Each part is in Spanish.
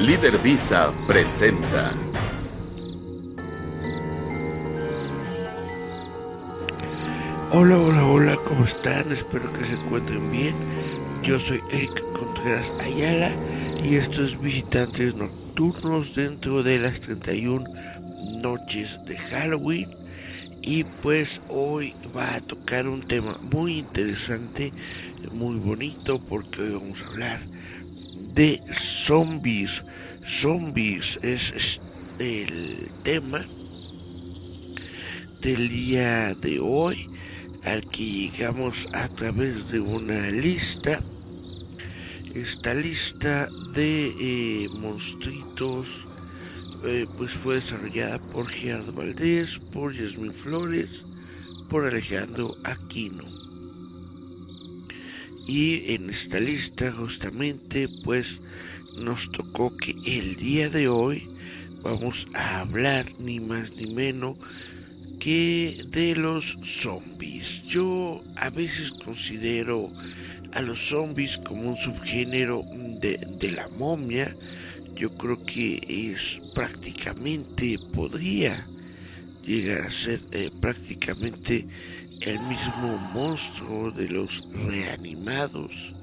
Líder Visa presenta. Hola, hola, hola, ¿cómo están? Espero que se encuentren bien. Yo soy Eric Contreras Ayala y estos visitantes nocturnos dentro de las 31 noches de Halloween. Y pues hoy va a tocar un tema muy interesante, muy bonito, porque hoy vamos a hablar de zombies. Zombies es el tema del día de hoy, al que llegamos a través de una lista. Esta lista de monstruitos pues fue desarrollada por Gerardo Valdés, por Yasmín Flores, por Alejandro Aquino. Y en esta lista justamente pues nos tocó que el día de hoy vamos a hablar ni más ni menos que de los zombies. Yo a veces considero a los zombies como un subgénero de la momia. Yo creo que es prácticamente, podría llegar a ser prácticamente el mismo monstruo de los reanimados,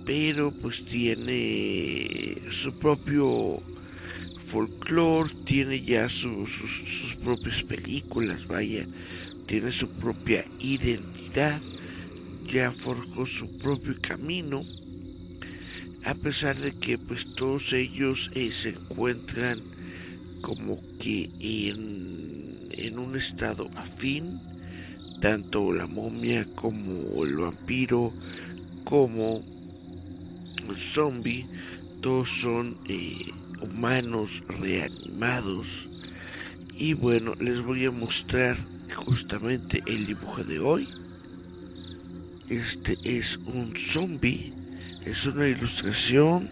pero pues tiene su propio folclore, tiene ya sus propias películas, vaya, tiene su propia identidad, ya forjó su propio camino, a pesar de que pues todos ellos se encuentran como que en un estado afín, tanto la momia como el vampiro como el zombie, todos son humanos reanimados. Y bueno, les voy a mostrar justamente el dibujo de hoy. Este es un zombie, es una ilustración,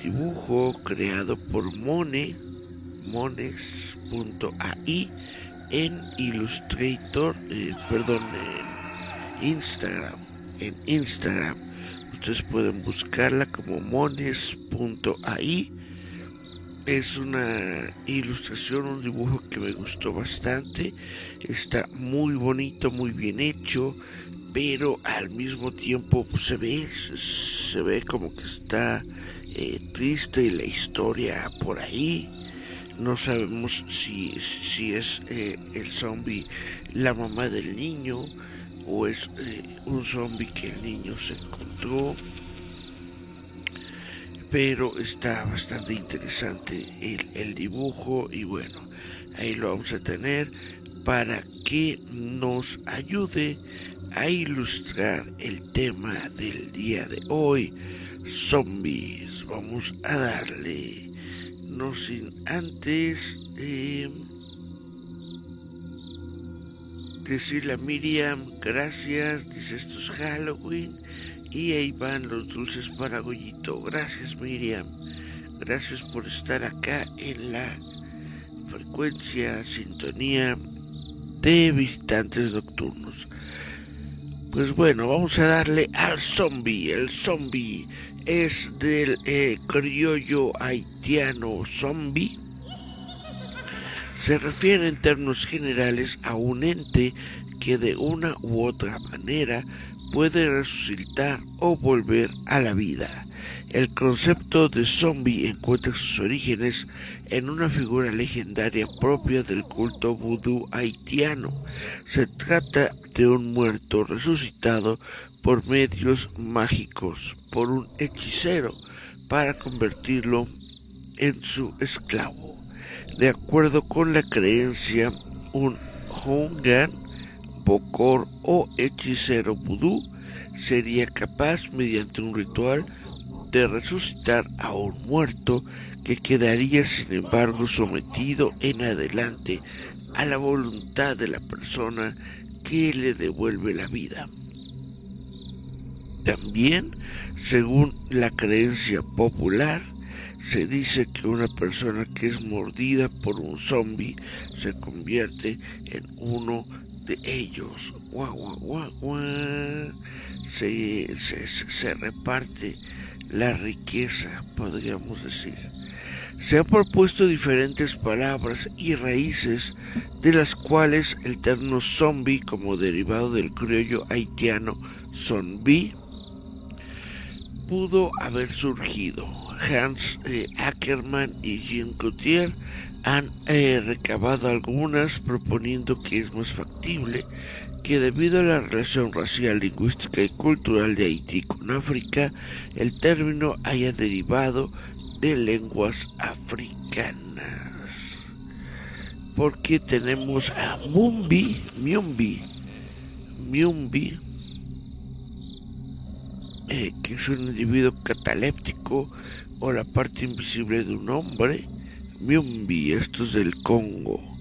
dibujo creado por mones.ai en Illustrator, en Instagram. En Instagram ustedes pueden buscarla como mones.ai. Es una ilustración, un dibujo que me gustó bastante. Está muy bonito, muy bien hecho, pero al mismo tiempo pues, se ve como que está triste la historia por ahí. No sabemos si es el zombie la mamá del niño o es un zombie que el niño se encontró, pero está bastante interesante el dibujo y bueno, ahí lo vamos a tener para que nos ayude a ilustrar el tema del día de hoy, zombies. Vamos a darle, no sin antes decirle a Miriam gracias, dice esto es Halloween y ahí van los dulces para Goyito. Gracias Miriam, gracias por estar acá en la frecuencia, sintonía de visitantes nocturnos. Pues bueno, vamos a darle al zombie. El zombie es del criollo haitiano zombie. Se refiere en términos generales a un ente que de una u otra manera puede resucitar o volver a la vida. El concepto de zombie encuentra sus orígenes en una figura legendaria propia del culto vudú haitiano. Se trata de un muerto resucitado por medios mágicos, por un hechicero, para convertirlo en su esclavo. De acuerdo con la creencia, un Hongan, Bokor o hechicero vudú sería capaz, mediante un ritual, de resucitar a un muerto que quedaría sin embargo sometido en adelante a la voluntad de la persona que le devuelve la vida. También, según la creencia popular, se dice que una persona que es mordida por un zombie se convierte en uno de ellos. Guau, guau, guau, guau. Se reparte la riqueza, podríamos decir. Se han propuesto diferentes palabras y raíces, de las cuales el término zombie, como derivado del criollo haitiano zombie, pudo haber surgido. Hans Ackermann y Jean Gauthier han recabado algunas, proponiendo que es más factible que, debido a la relación racial, lingüística y cultural de Haití con África, el término haya derivado de lenguas africanas. Porque tenemos a Miumbi, que es un individuo cataléptico o la parte invisible de un hombre. Miumbi, esto es del Congo.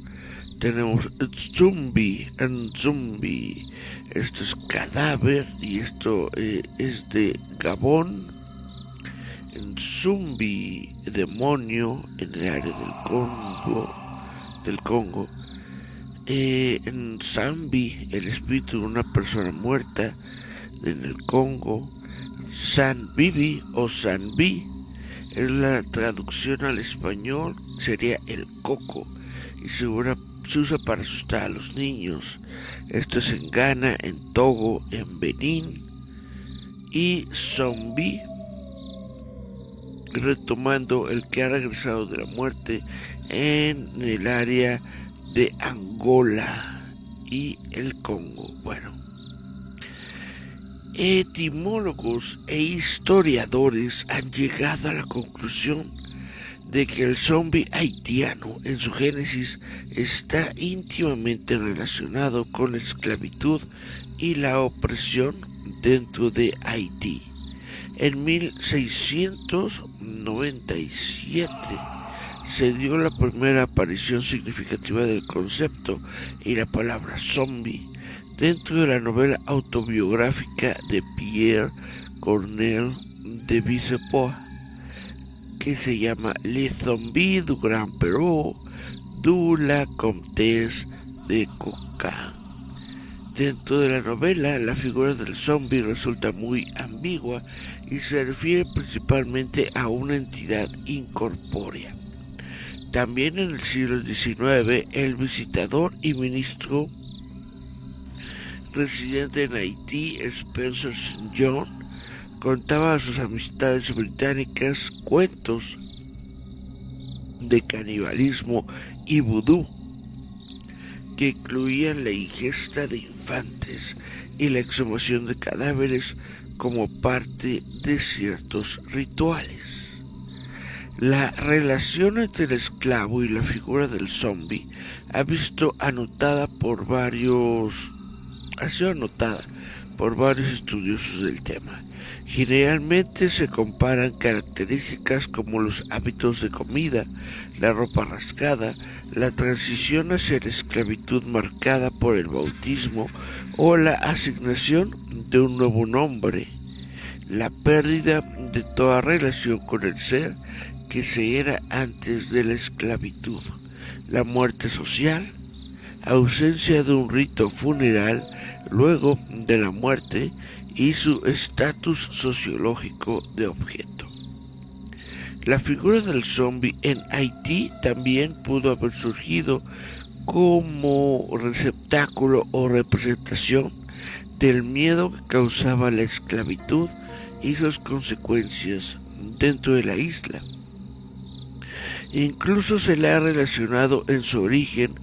Tenemos Nzumbi, esto es cadáver, y esto es de Gabón. Nzumbi, demonio, en el área del Congo. Nzambi, el espíritu de una persona muerta en el Congo. Sanbibi o Sanbi es la traducción al español, sería el coco, y se usa para asustar a los niños. Esto es en Ghana, en Togo, en Benín. Y zombie, retomando, el que ha regresado de la muerte en el área de Angola y el Congo. Bueno, etimólogos e historiadores han llegado a la conclusión de que el zombie haitiano en su génesis está íntimamente relacionado con la esclavitud y la opresión dentro de Haití. En 1697 se dio la primera aparición significativa del concepto y la palabra zombie dentro de la novela autobiográfica de Pierre Corneille de Vissepoix, que se llama Les Zombies du Grand Perú de la Comtesse de Coca. Dentro de la novela, la figura del zombie resulta muy ambigua y se refiere principalmente a una entidad incorpórea. También en el siglo XIX, el visitador y ministro residente en Haití, Spencer St. John, contaba a sus amistades británicas cuentos de canibalismo y vudú, que incluían la ingesta de infantes y la exhumación de cadáveres como parte de ciertos rituales. La relación entre el esclavo y la figura del zombie ha sido anotada por varios estudiosos del tema. Generalmente se comparan características como los hábitos de comida, la ropa rasgada, la transición hacia la esclavitud marcada por el bautismo o la asignación de un nuevo nombre, la pérdida de toda relación con el ser que se era antes de la esclavitud, la muerte social, ausencia de un rito funeral luego de la muerte y su estatus sociológico de objeto. La figura del zombie en Haití también pudo haber surgido como receptáculo o representación del miedo que causaba la esclavitud y sus consecuencias dentro de la isla. Incluso se le ha relacionado en su origen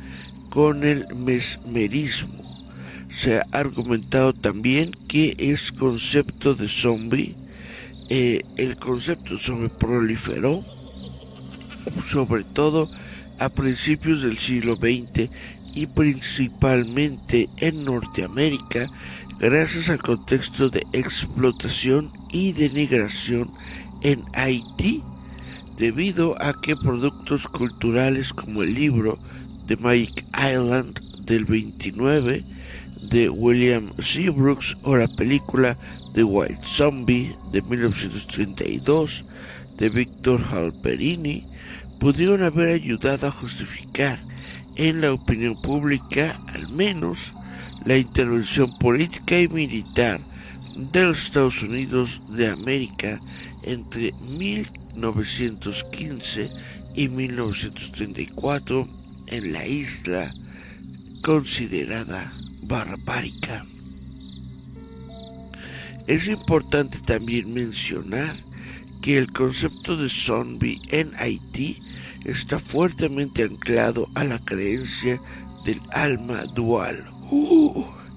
con el mesmerismo. Se ha argumentado también que el concepto de zombie proliferó sobre todo a principios del siglo XX y principalmente en Norteamérica, gracias al contexto de explotación y denigración en Haití, debido a que productos culturales como el libro The Magic Island del 29 de William C. Brooks o la película The White Zombie de 1932 de Victor Halperini pudieron haber ayudado a justificar en la opinión pública al menos la intervención política y militar de los Estados Unidos de América entre 1915 y 1934 en la isla considerada barbárica. Es importante también mencionar que el concepto de zombie en Haití está fuertemente anclado a la creencia del alma dual.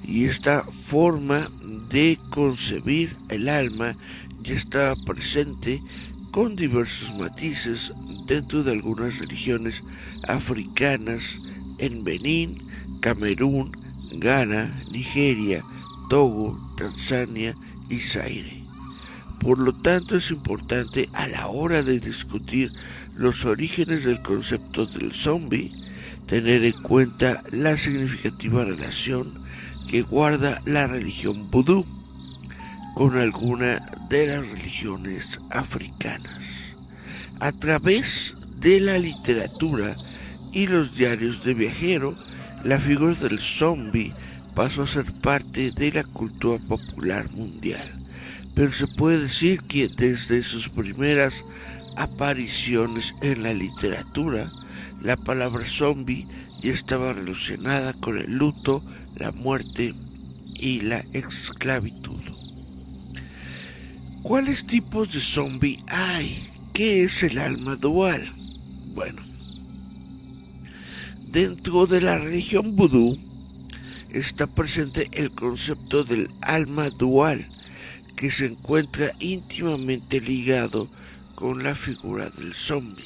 Y esta forma de concebir el alma ya estaba presente con diversos matices dentro de algunas religiones africanas en Benín, Camerún, Ghana, Nigeria, Togo, Tanzania y Zaire. Por lo tanto, es importante a la hora de discutir los orígenes del concepto del zombie tener en cuenta la significativa relación que guarda la religión vudú con alguna de las religiones africanas. A través de la literatura y los diarios de viajero, la figura del zombie pasó a ser parte de la cultura popular mundial. Pero se puede decir que desde sus primeras apariciones en la literatura, la palabra zombie ya estaba relacionada con el luto, la muerte y la esclavitud. ¿Cuáles tipos de zombie hay? ¿Qué es el alma dual? Bueno, dentro de la religión vudú está presente el concepto del alma dual, que se encuentra íntimamente ligado con la figura del zombie.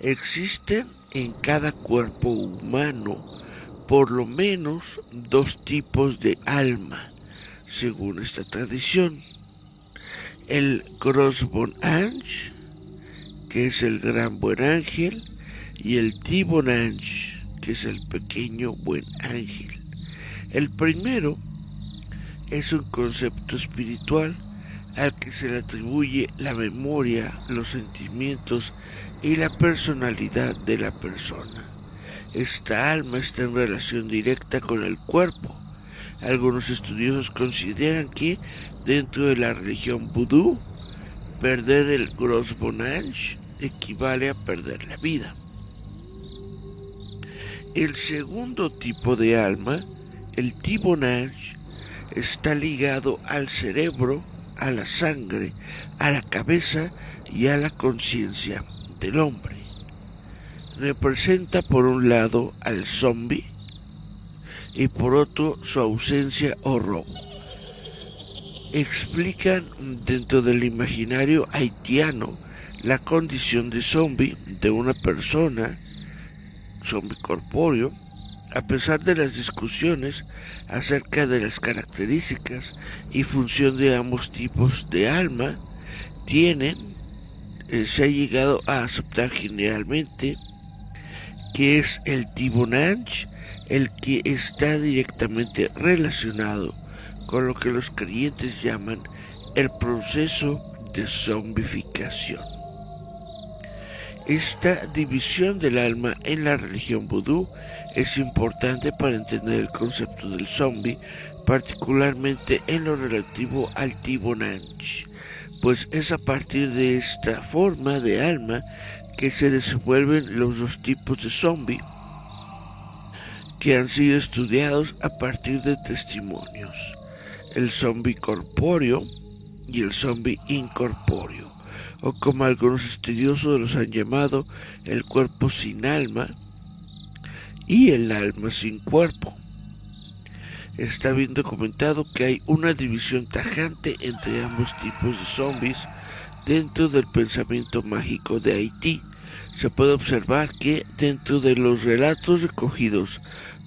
Existen en cada cuerpo humano por lo menos dos tipos de alma, según esta tradición. El Gros Bon Ange, que es el gran buen ángel, y el Petit Bon Ange, que es el pequeño buen ángel. El primero es un concepto espiritual al que se le atribuye la memoria, los sentimientos y la personalidad de la persona. Esta alma está en relación directa con el cuerpo. Algunos estudiosos consideran que dentro de la religión vudú, perder el Gros Bon Ange equivale a perder la vida. El segundo tipo de alma, el Petit Bon Ange, está ligado al cerebro, a la sangre, a la cabeza y a la conciencia del hombre. Representa por un lado al zombie y por otro su ausencia o robo. Explican dentro del imaginario haitiano la condición de zombie de una persona, zombie corpóreo, a pesar de las discusiones acerca de las características y función de ambos tipos de alma, se ha llegado a aceptar generalmente que es el Petit Bon Ange el que está directamente relacionado con lo que los creyentes llaman el proceso de zombificación. Esta división del alma en la religión vudú es importante para entender el concepto del zombie, particularmente en lo relativo al Petit Bon Ange, pues es a partir de esta forma de alma que se desenvuelven los dos tipos de zombie que han sido estudiados a partir de testimonios: el zombie corpóreo y el zombie incorpóreo, o como algunos estudiosos los han llamado, el cuerpo sin alma y el alma sin cuerpo. Está bien documentado que hay una división tajante entre ambos tipos de zombies dentro del pensamiento mágico de Haití. Se puede observar que dentro de los relatos recogidos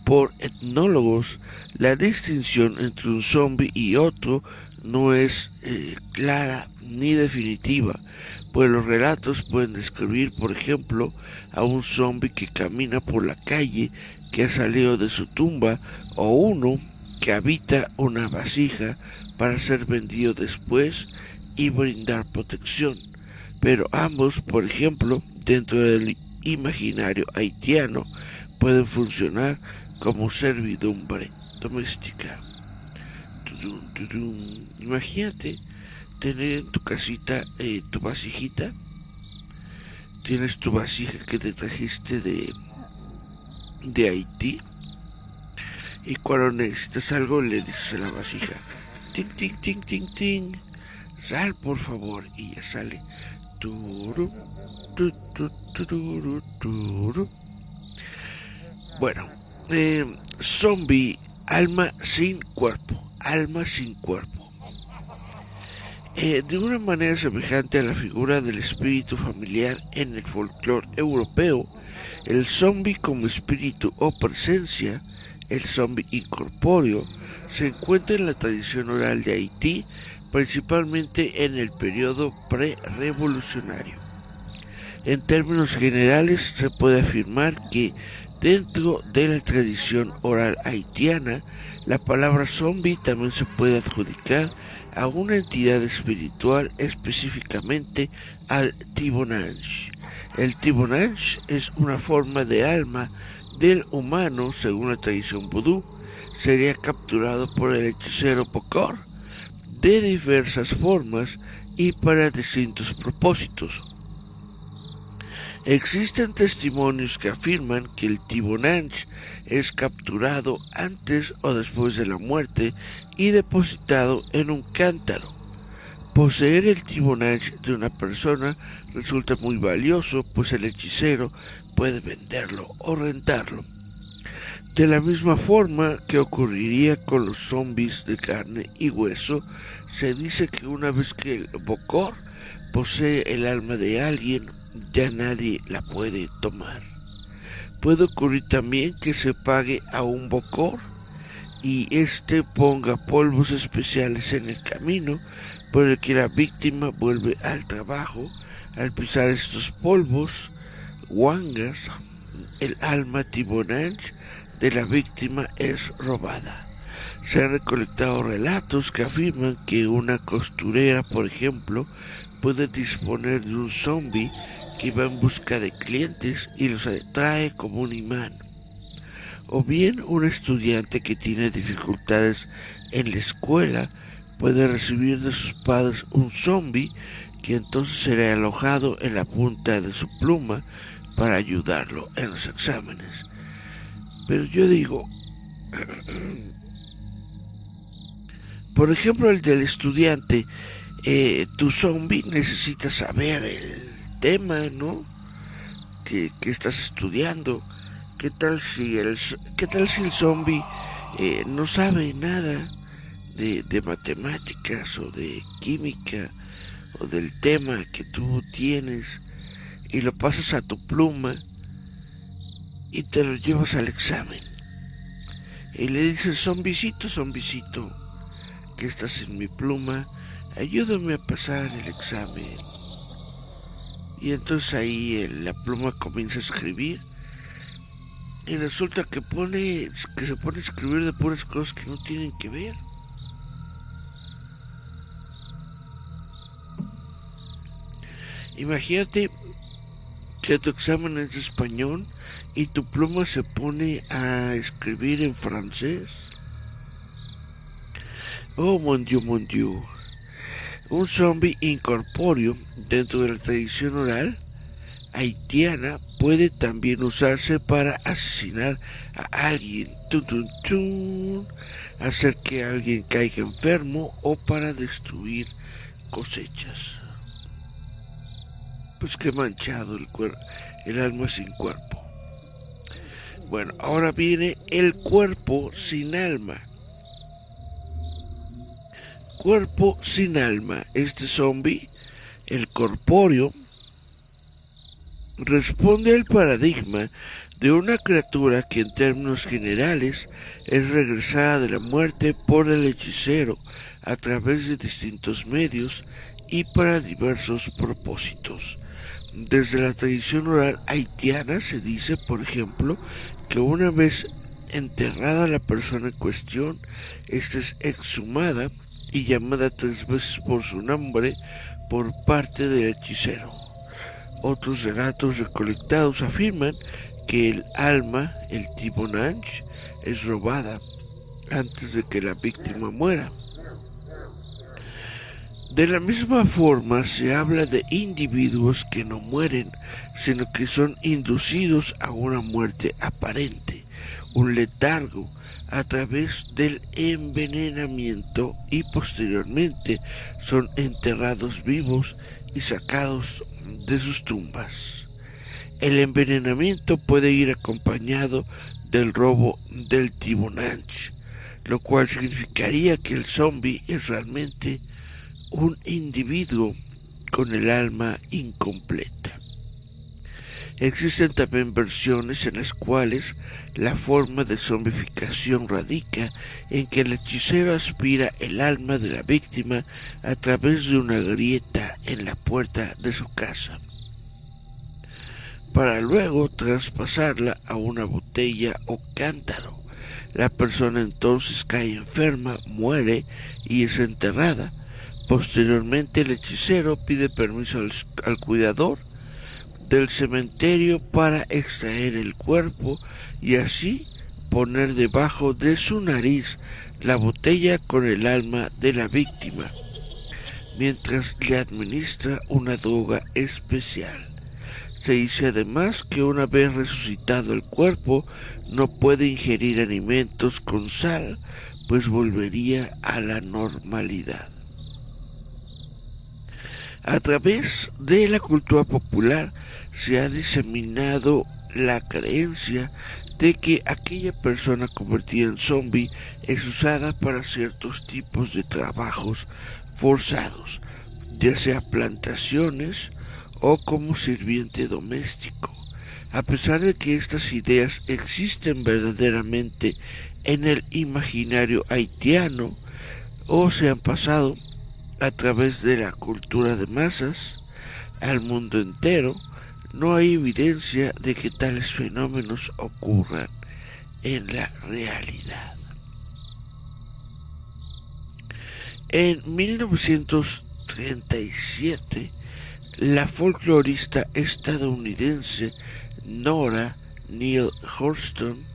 por etnólogos, la distinción entre un zombie y otro no es clara ni definitiva, pues los relatos pueden describir, por ejemplo, a un zombie que camina por la calle, que ha salido de su tumba, o uno que habita una vasija para ser vendido después y brindar protección. Pero ambos, por ejemplo, dentro del imaginario haitiano, pueden funcionar como servidumbre doméstica. Imagínate tener en tu casita tu vasijita. Tienes tu vasija que te trajiste de Haití. Y cuando necesitas algo le dices a la vasija, ting, ting, ting, ting, ting, sal por favor. Y ya sale. Turu, tu, tu, tururu, turu. Bueno, zombie, alma sin cuerpo. Alma sin cuerpo. De una manera semejante a la figura del espíritu familiar en el folclore europeo, el zombie como espíritu o presencia, el zombie incorpóreo, se encuentra en la tradición oral de Haití, principalmente en el periodo pre-revolucionario. En términos generales, se puede afirmar que dentro de la tradición oral haitiana, la palabra zombie también se puede adjudicar a una entidad espiritual, específicamente al Tibonange. El Tibonange es una forma de alma del humano, según la tradición vudú. Sería capturado por el hechicero Bokor de diversas formas y para distintos propósitos. Existen testimonios que afirman que el Tibonange es capturado antes o después de la muerte y depositado en un cántaro. Poseer el Tibonange de una persona resulta muy valioso, pues el hechicero puede venderlo o rentarlo. De la misma forma que ocurriría con los zombies de carne y hueso, se dice que una vez que el Bokor posee el alma de alguien, ya nadie la puede tomar. Puede ocurrir también que se pague a un Bokor y éste ponga polvos especiales en el camino por el que la víctima vuelve al trabajo. Al pisar estos polvos, wangas, el alma Tibonange de la víctima es robada. Se han recolectado relatos que afirman que una costurera, por ejemplo, puede disponer de un zombie que va en busca de clientes y los atrae como un imán. O bien un estudiante que tiene dificultades en la escuela puede recibir de sus padres un zombie que entonces será alojado en la punta de su pluma para ayudarlo en los exámenes. Pero yo digo, por ejemplo, el del estudiante, tu zombie necesita saber el tema, ¿no? Que estás estudiando. ¿Qué tal si el zombie no sabe nada de matemáticas o de química o del tema que tú tienes y lo pasas a tu pluma y te lo llevas al examen y le dices, zombicito, que estás en mi pluma, ayúdame a pasar el examen? Y entonces ahí la pluma comienza a escribir y resulta que se pone a escribir de puras cosas que no tienen que ver. Imagínate que tu examen es de español y tu pluma se pone a escribir en francés. Oh, mon Dieu. Un zombie incorpóreo dentro de la tradición oral haitiana puede también usarse para asesinar a alguien, hacer que alguien caiga enfermo o para destruir cosechas. Pues qué manchado el alma sin cuerpo. Bueno, ahora viene el cuerpo sin alma. Cuerpo sin alma. Este zombie, el corpóreo, responde al paradigma de una criatura que en términos generales es regresada de la muerte por el hechicero a través de distintos medios y para diversos propósitos. Desde la tradición oral haitiana se dice, por ejemplo, que una vez enterrada la persona en cuestión, esta es exhumada y llamada 3 veces por su nombre por parte del hechicero. Otros relatos recolectados afirman que el alma, el Tibonange, es robada antes de que la víctima muera. De la misma forma se habla de individuos que no mueren, sino que son inducidos a una muerte aparente, un letargo, a través del envenenamiento y posteriormente son enterrados vivos y sacados de sus tumbas. El envenenamiento puede ir acompañado del robo del Tibonanch, lo cual significaría que el zombie es realmente un individuo con el alma incompleta. Existen también versiones en las cuales la forma de zombificación radica en que el hechicero aspira el alma de la víctima a través de una grieta en la puerta de su casa, para luego traspasarla a una botella o cántaro. La persona entonces cae enferma, muere y es enterrada. Posteriormente el hechicero pide permiso al cuidador del cementerio para extraer el cuerpo y así poner debajo de su nariz la botella con el alma de la víctima, mientras le administra una droga especial. Se dice además que una vez resucitado el cuerpo no puede ingerir alimentos con sal, pues volvería a la normalidad. A través de la cultura popular se ha diseminado la creencia de que aquella persona convertida en zombie es usada para ciertos tipos de trabajos forzados, ya sea plantaciones o como sirviente doméstico. A pesar de que estas ideas existen verdaderamente en el imaginario haitiano o se han pasado a través de la cultura de masas al mundo entero, no hay evidencia de que tales fenómenos ocurran en la realidad. En 1937, la folclorista estadounidense Nora Neale Hurston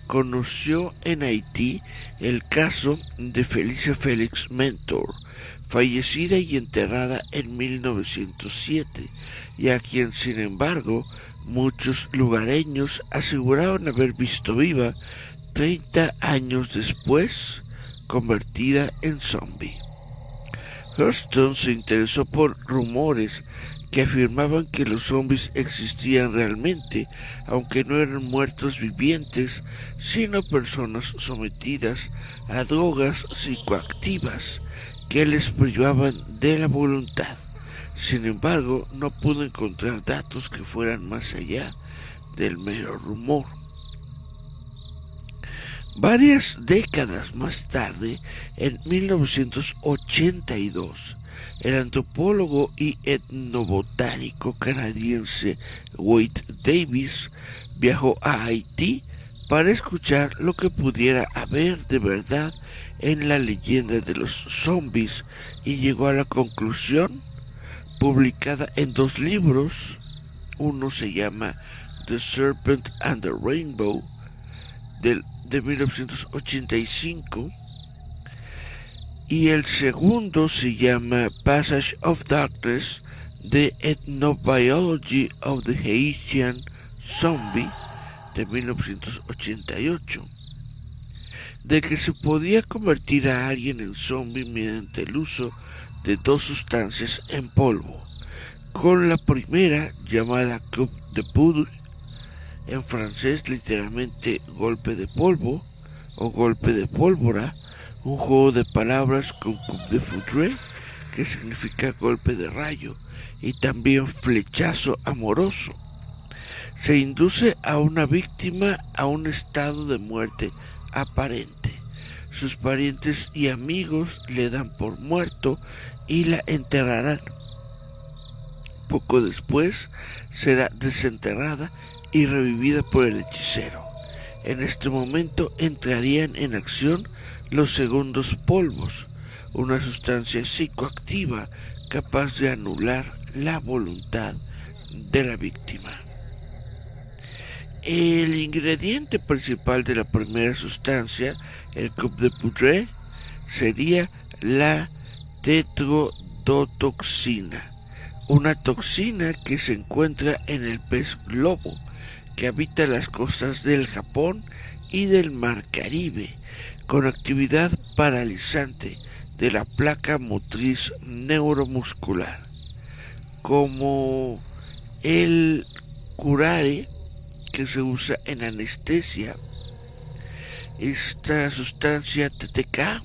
conoció en Haití el caso de Felicia Félix Mentor, fallecida y enterrada en 1907, y a quien sin embargo muchos lugareños aseguraban haber visto viva 30 años después, convertida en zombie. Hurston se interesó por rumores que afirmaban que los zombies existían realmente, aunque no eran muertos vivientes, sino personas sometidas a drogas psicoactivas que les privaban de la voluntad. Sin embargo, no pudo encontrar datos que fueran más allá del mero rumor. Varias décadas más tarde, en 1982, el antropólogo y etnobotánico canadiense Wade Davis viajó a Haití para escuchar lo que pudiera haber de verdad en la leyenda de los zombies y llegó a la conclusión, publicada en 2 libros. Uno se llama The Serpent and the Rainbow de 1985 y el segundo se llama Passage of Darkness, The Ethnobiology of the Haitian Zombie de 1988, de que se podía convertir a alguien en zombie mediante el uso de 2 sustancias en polvo, con la primera llamada Coup de Poudre, en francés literalmente golpe de polvo o golpe de pólvora, un juego de palabras con coup de foudre, que significa golpe de rayo, y también flechazo amoroso. Se induce a una víctima a un estado de muerte aparente. Sus parientes y amigos le dan por muerto y la enterrarán. Poco después será desenterrada y revivida por el hechicero. En este momento entrarían en acción los segundos polvos, una sustancia psicoactiva capaz de anular la voluntad de la víctima. El ingrediente principal de la primera sustancia, el coup de poudre, sería la endotoxina, una toxina que se encuentra en el pez globo, que habita las costas del Japón y del Mar Caribe, con actividad paralizante de la placa motriz neuromuscular, como el curare que se usa en anestesia. Esta sustancia TTK,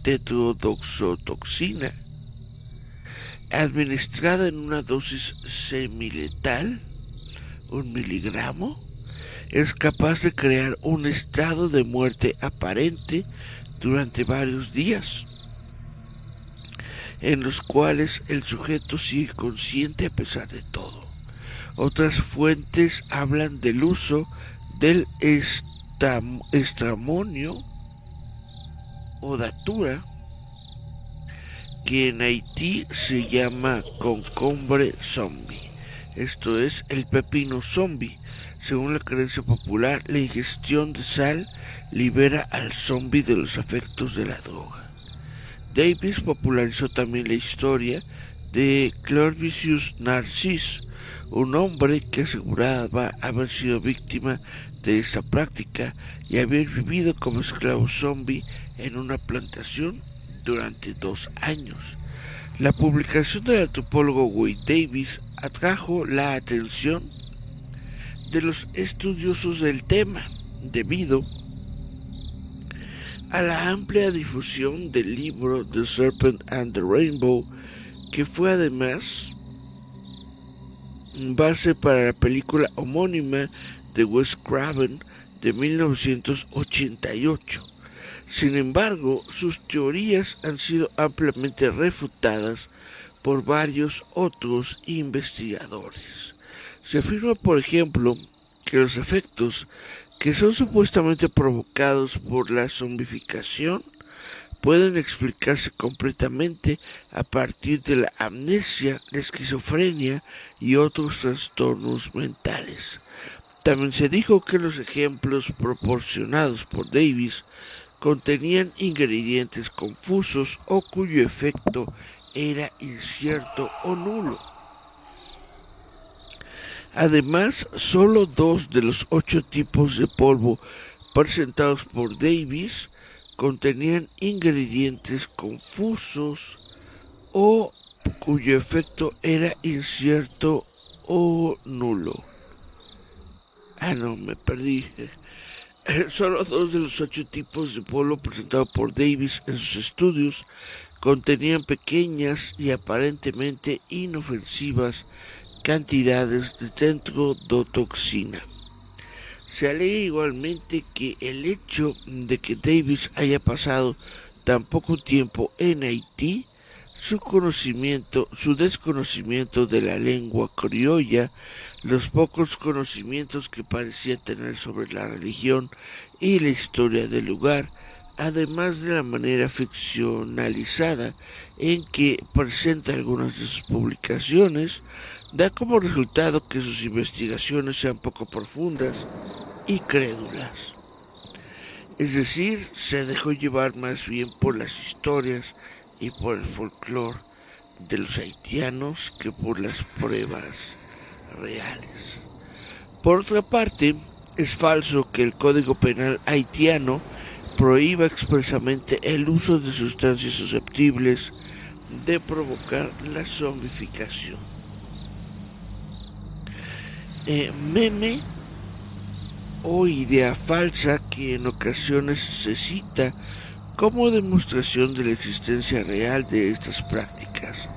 tetrodoxotoxina, administrada en una dosis semiletal, 1 miligramo, es capaz de crear un estado de muerte aparente durante varios días, en los cuales el sujeto sigue consciente a pesar de todo. Otras fuentes hablan del uso del estramonio o datura, que en Haití se llama concombre zombie, esto es el pepino zombie. Según la creencia popular, la ingestión de sal libera al zombie de los efectos de la droga. Davis popularizó también la historia de Clorvisius Narcisse, un hombre que aseguraba haber sido víctima de esta práctica y haber vivido como esclavo zombie en una plantación durante 2 años. La publicación del antropólogo Wade Davis atrajo la atención de los estudiosos del tema, debido a la amplia difusión del libro The Serpent and the Rainbow, que fue además base para la película homónima de Wes Craven de 1988. Sin embargo, sus teorías han sido ampliamente refutadas por varios otros investigadores. Se afirma, por ejemplo, que los efectos que son supuestamente provocados por la zombificación pueden explicarse completamente a partir de la amnesia, la esquizofrenia y otros trastornos mentales. También se dijo que los ejemplos proporcionados por Davis contenían ingredientes confusos o cuyo efecto era incierto o nulo. Además, solo 2 de los 8 tipos de polvo presentados por Davis contenían ingredientes confusos o cuyo efecto era incierto o nulo. Me perdí. Solo 2 de los 8 tipos de polvo presentados por Davis en sus estudios contenían pequeñas y aparentemente inofensivas cantidades de tetrodotoxina. Se alega igualmente que el hecho de que Davis haya pasado tan poco tiempo en Haití, su desconocimiento de la lengua criolla, los pocos conocimientos que parecía tener sobre la religión y la historia del lugar, además de la manera ficcionalizada en que presenta algunas de sus publicaciones, da como resultado que sus investigaciones sean poco profundas y crédulas. Es decir, se dejó llevar más bien por las historias y por el folclore de los haitianos que por las pruebas reales. Por otra parte, es falso que el Código Penal haitiano prohíba expresamente el uso de sustancias susceptibles de provocar la zombificación. Meme o idea falsa que en ocasiones se cita como demostración de la existencia real de estas prácticas.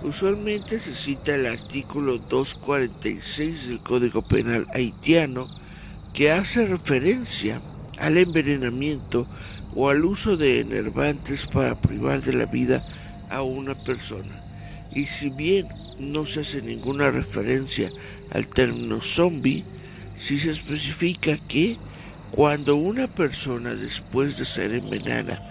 Usualmente se cita el artículo 246 del Código Penal haitiano, que hace referencia al envenenamiento o al uso de enervantes para privar de la vida a una persona. Y si bien no se hace ninguna referencia al término zombie, sí se especifica que cuando una persona, después de ser envenenada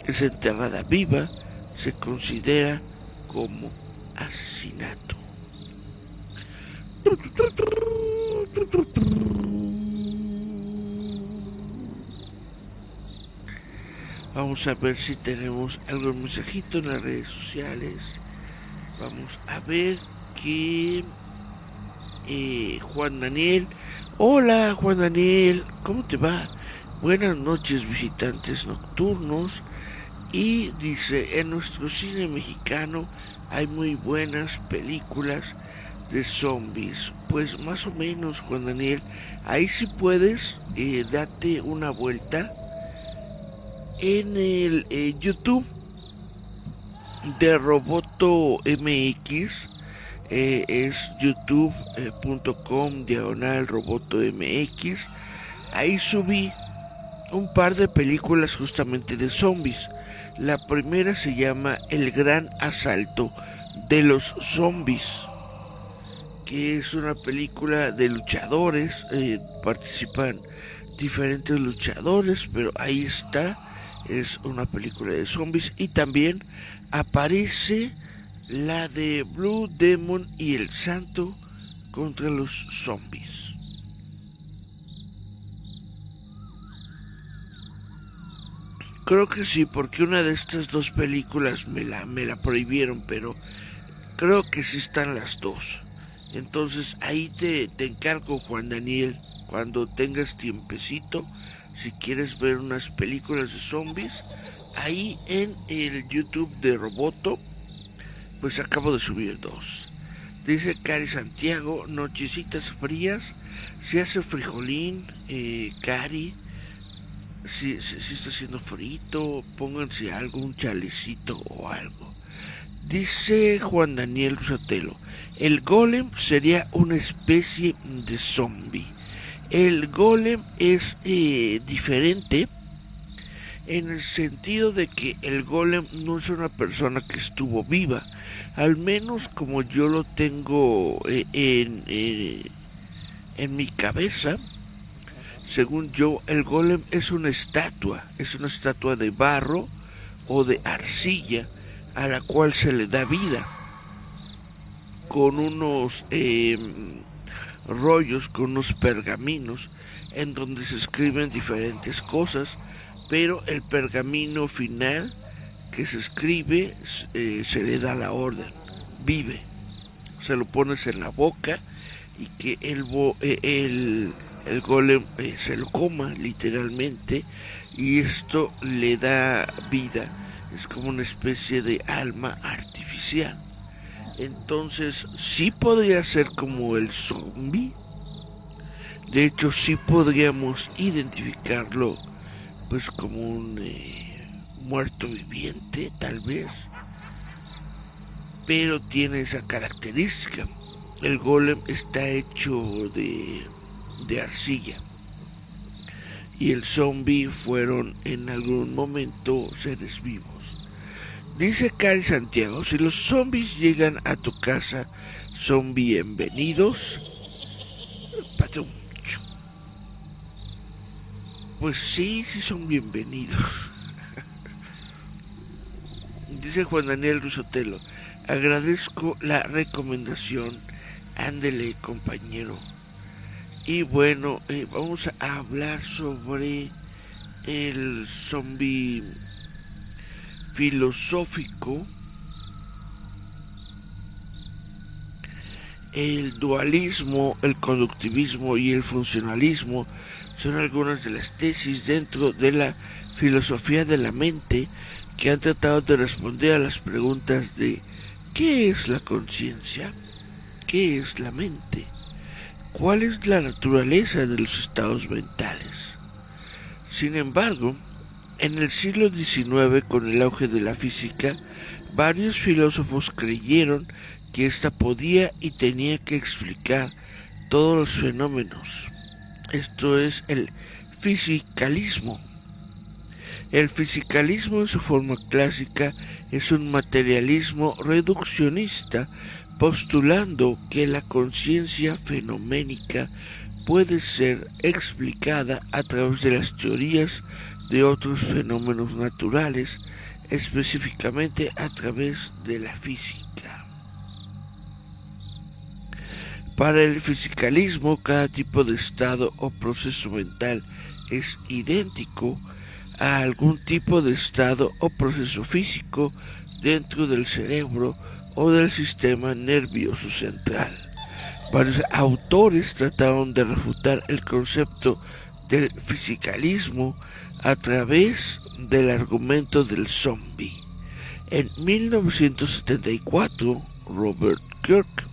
es enterrada viva, se considera como asesinato. Vamos a ver si tenemos algún mensajito en las redes sociales. Vamos a ver que Juan Daniel. Hola Juan Daniel, ¿cómo te va? Buenas noches visitantes nocturnos. Y dice, en nuestro cine mexicano hay muy buenas películas de zombies. Pues más o menos, Juan Daniel. Ahí si puedes, date una vuelta en el YouTube de Roboto MX. Es youtube.com/Roboto MX. Ahí subí un par de películas justamente de zombies. La primera se llama El Gran Asalto de los Zombies, que es una película de luchadores. Participan diferentes luchadores, pero ahí está. Es una película de zombies. Y también aparece la de Blue Demon y el Santo contra los zombies. Creo que sí, porque una de estas dos películas me la prohibieron, pero creo que sí están las dos. Entonces ahí te encargo, Juan Daniel, cuando tengas tiempecito, si quieres ver unas películas de zombies, ahí en el YouTube de Roboto, pues acabo de subir dos. Dice Cari Santiago, nochecitas frías, se hace frijolín, Cari, si está haciendo frito, pónganse algo, un chalecito o algo. Dice Juan Daniel Sotelo, el golem sería una especie de zombie. El golem es diferente en el sentido de que el golem no es una persona que estuvo viva, al menos como yo lo tengo en mi cabeza. Según yo, el golem es una estatua de barro o de arcilla a la cual se le da vida con unos rollos, con unos pergaminos en donde se escriben diferentes cosas, pero el pergamino final que se escribe se le da la orden, vive, se lo pones en la boca y que el golem se lo coma literalmente, y esto le da vida, es como una especie de alma artificial. Entonces sí podría ser como el zombie. De hecho sí podríamos identificarlo pues como un muerto viviente tal vez, pero tiene esa característica. El golem está hecho de arcilla y el zombie fueron en algún momento seres vivos. Dice Cari Santiago, si los zombies llegan a tu casa, ¿son bienvenidos? Pues sí, sí son bienvenidos. Dice Juan Daniel Rusotelo, agradezco la recomendación, ándele compañero. Y bueno, vamos a hablar sobre el zombie filosófico, el dualismo, el conductivismo y el funcionalismo son algunas de las tesis dentro de la filosofía de la mente que han tratado de responder a las preguntas de ¿qué es la conciencia? ¿Qué es la mente? ¿Cuál es la naturaleza de los estados mentales? Sin embargo, en el siglo XIX, con el auge de la física, varios filósofos creyeron que ésta podía y tenía que explicar todos los fenómenos. Esto es el fisicalismo. El fisicalismo en su forma clásica es un materialismo reduccionista, postulando que la conciencia fenoménica puede ser explicada a través de las teorías de otros fenómenos naturales, específicamente a través de la física. Para el fisicalismo, cada tipo de estado o proceso mental es idéntico a algún tipo de estado o proceso físico dentro del cerebro o del sistema nervioso central. Varios autores trataron de refutar el concepto del fisicalismo a través del argumento del zombie. En 1974, Robert Kirk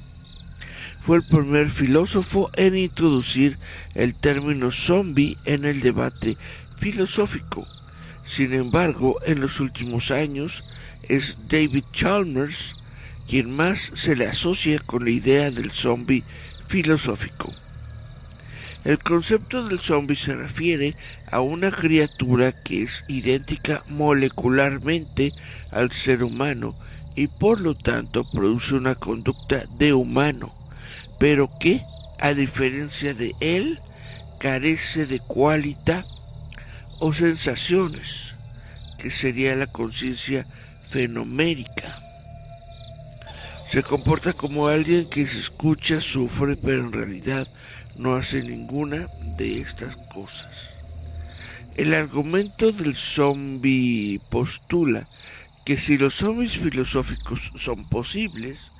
fue el primer filósofo en introducir el término zombie en el debate filosófico. Sin embargo, en los últimos años es David Chalmers quien más se le asocia con la idea del zombie filosófico. El concepto del zombie se refiere a una criatura que es idéntica molecularmente al ser humano y por lo tanto produce una conducta de humano, pero que, a diferencia de él, carece de cualidad o sensaciones, que sería la conciencia fenomérica. Se comporta como alguien que se escucha, sufre, pero en realidad no hace ninguna de estas cosas. El argumento del zombie postula que si los zombies filosóficos son posibles,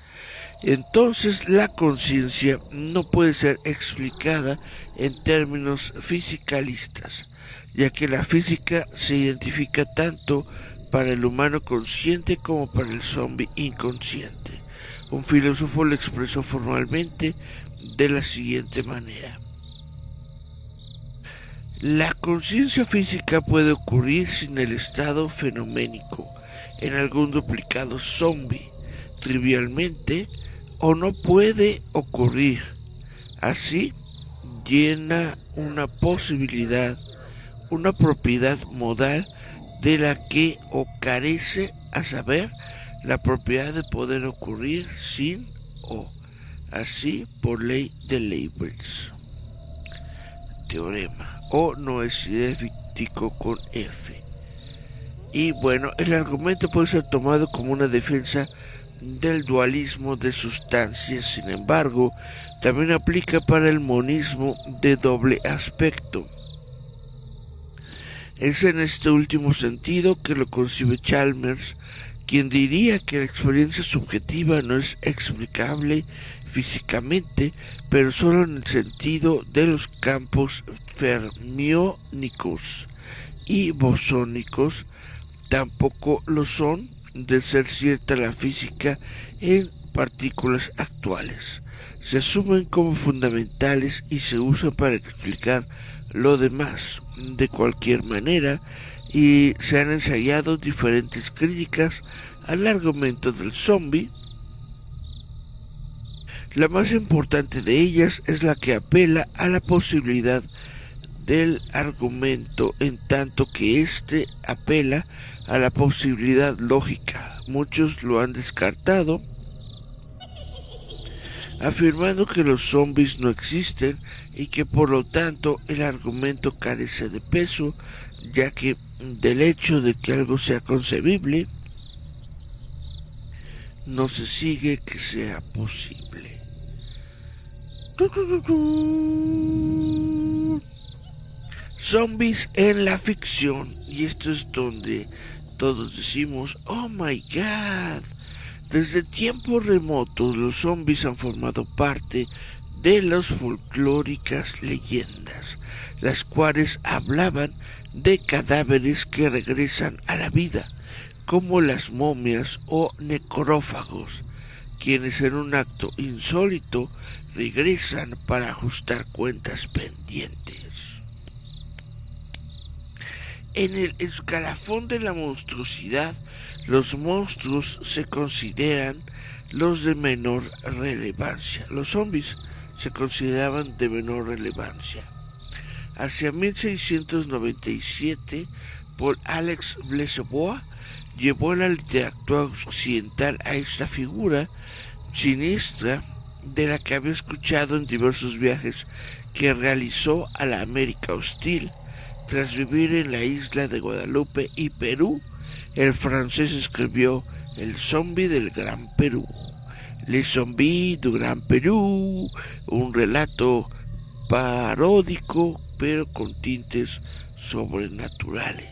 entonces la conciencia no puede ser explicada en términos fisicalistas, ya que la física se identifica tanto para el humano consciente como para el zombie inconsciente. Un filósofo lo expresó formalmente de la siguiente manera: la conciencia física puede ocurrir sin el estado fenoménico en algún duplicado zombie, trivialmente, o no puede ocurrir. Así, llena una posibilidad, una propiedad modal de la que o carece, a saber, la propiedad de poder ocurrir sin o, así por ley de Leibniz. Teorema, o no es idéntico con F. Y bueno, el argumento puede ser tomado como una defensa del dualismo de sustancias, sin embargo, también aplica para el monismo de doble aspecto. Es en este último sentido que lo concibe Chalmers, quien diría que la experiencia subjetiva no es explicable físicamente, pero solo en el sentido de los campos fermiónicos y bosónicos, tampoco lo son de ser cierta la física en partículas actuales. Se asumen como fundamentales y se usan para explicar lo demás. De cualquier manera, y se han ensayado diferentes críticas al argumento del zombie. La más importante de ellas es la que apela a la posibilidad del argumento, en tanto que éste apela a la posibilidad lógica. Muchos lo han descartado, afirmando que los zombies no existen y que por lo tanto el argumento carece de peso, ya que del hecho de que algo sea concebible, no se sigue que sea posible. Zombies en la ficción, y esto es donde todos decimos, oh my god. Desde tiempos remotos los zombies han formado parte de las folclóricas leyendas, las cuales hablaban de cadáveres que regresan a la vida, como las momias o necrófagos, quienes en un acto insólito regresan para ajustar cuentas pendientes. En el escalafón de la monstruosidad, los monstruos se consideran los de menor relevancia. Los zombies se consideraban de menor relevancia. Hacia 1697, Paul Alex Blesebois llevó a la literatura occidental a esta figura siniestra de la que había escuchado en diversos viajes que realizó a la América hostil. Tras vivir en la isla de Guadalupe y Perú, el francés escribió El zombie del Gran Perú, Les zombies du Gran Perú, un relato paródico pero con tintes sobrenaturales.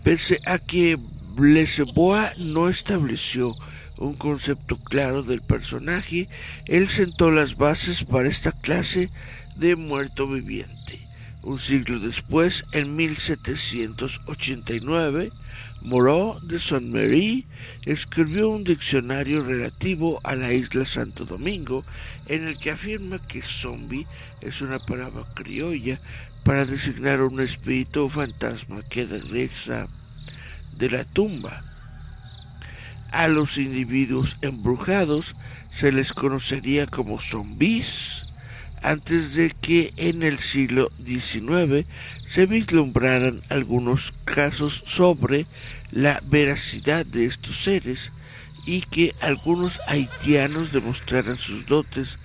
Pese a que Blesebois no estableció un concepto claro del personaje, él sentó las bases para esta clase de muerto viviente. Un siglo después, en 1789, Moreau de Saint-Méry escribió un diccionario relativo a la isla Santo Domingo, en el que afirma que zombie es una palabra criolla para designar un espíritu o fantasma que regresa de la tumba. A los individuos embrujados se les conocería como zombies, antes de que en el siglo XIX se vislumbraran algunos casos sobre la veracidad de estos seres y que algunos haitianos demostraran sus dotes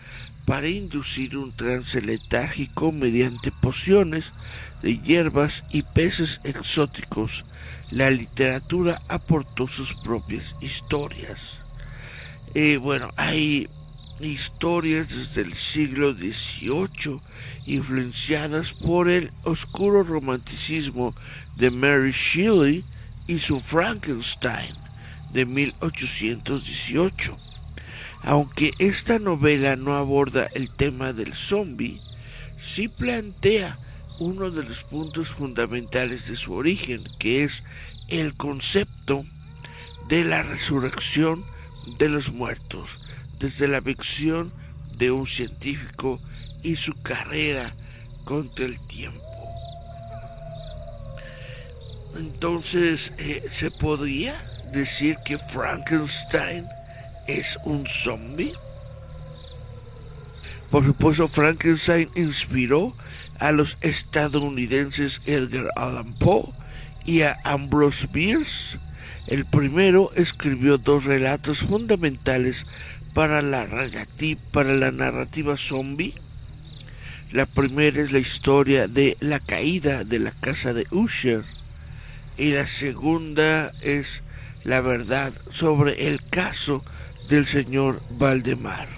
para inducir un trance letárgico mediante pociones de hierbas y peces exóticos. La literatura aportó sus propias historias. Hay historias desde el siglo XVIII influenciadas por el oscuro romanticismo de Mary Shelley y su Frankenstein de 1818. Aunque esta novela no aborda el tema del zombie, sí plantea uno de los puntos fundamentales de su origen, que es el concepto de la resurrección de los muertos, desde la visión de un científico y su carrera contra el tiempo. Entonces, ¿se podría decir que Frankenstein es un zombie? Por supuesto, Frankenstein inspiró a los estadounidenses Edgar Allan Poe y a Ambrose Bierce. El primero escribió dos relatos fundamentales para la narrativa zombie. La primera es la historia de la caída de la casa de Usher y la segunda es la verdad sobre el caso del señor Valdemar.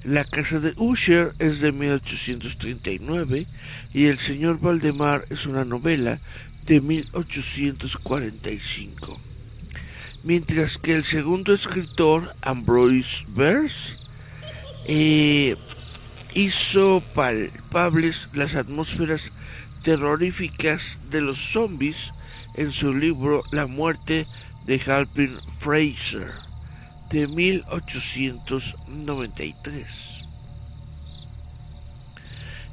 La casa de Usher es de 1839 y el señor Valdemar es una novela de 1845. Mientras que el segundo escritor, Ambrose Bierce, hizo palpables las atmósferas terroríficas de los zombies en su libro La muerte de Halpin Frasier de 1893.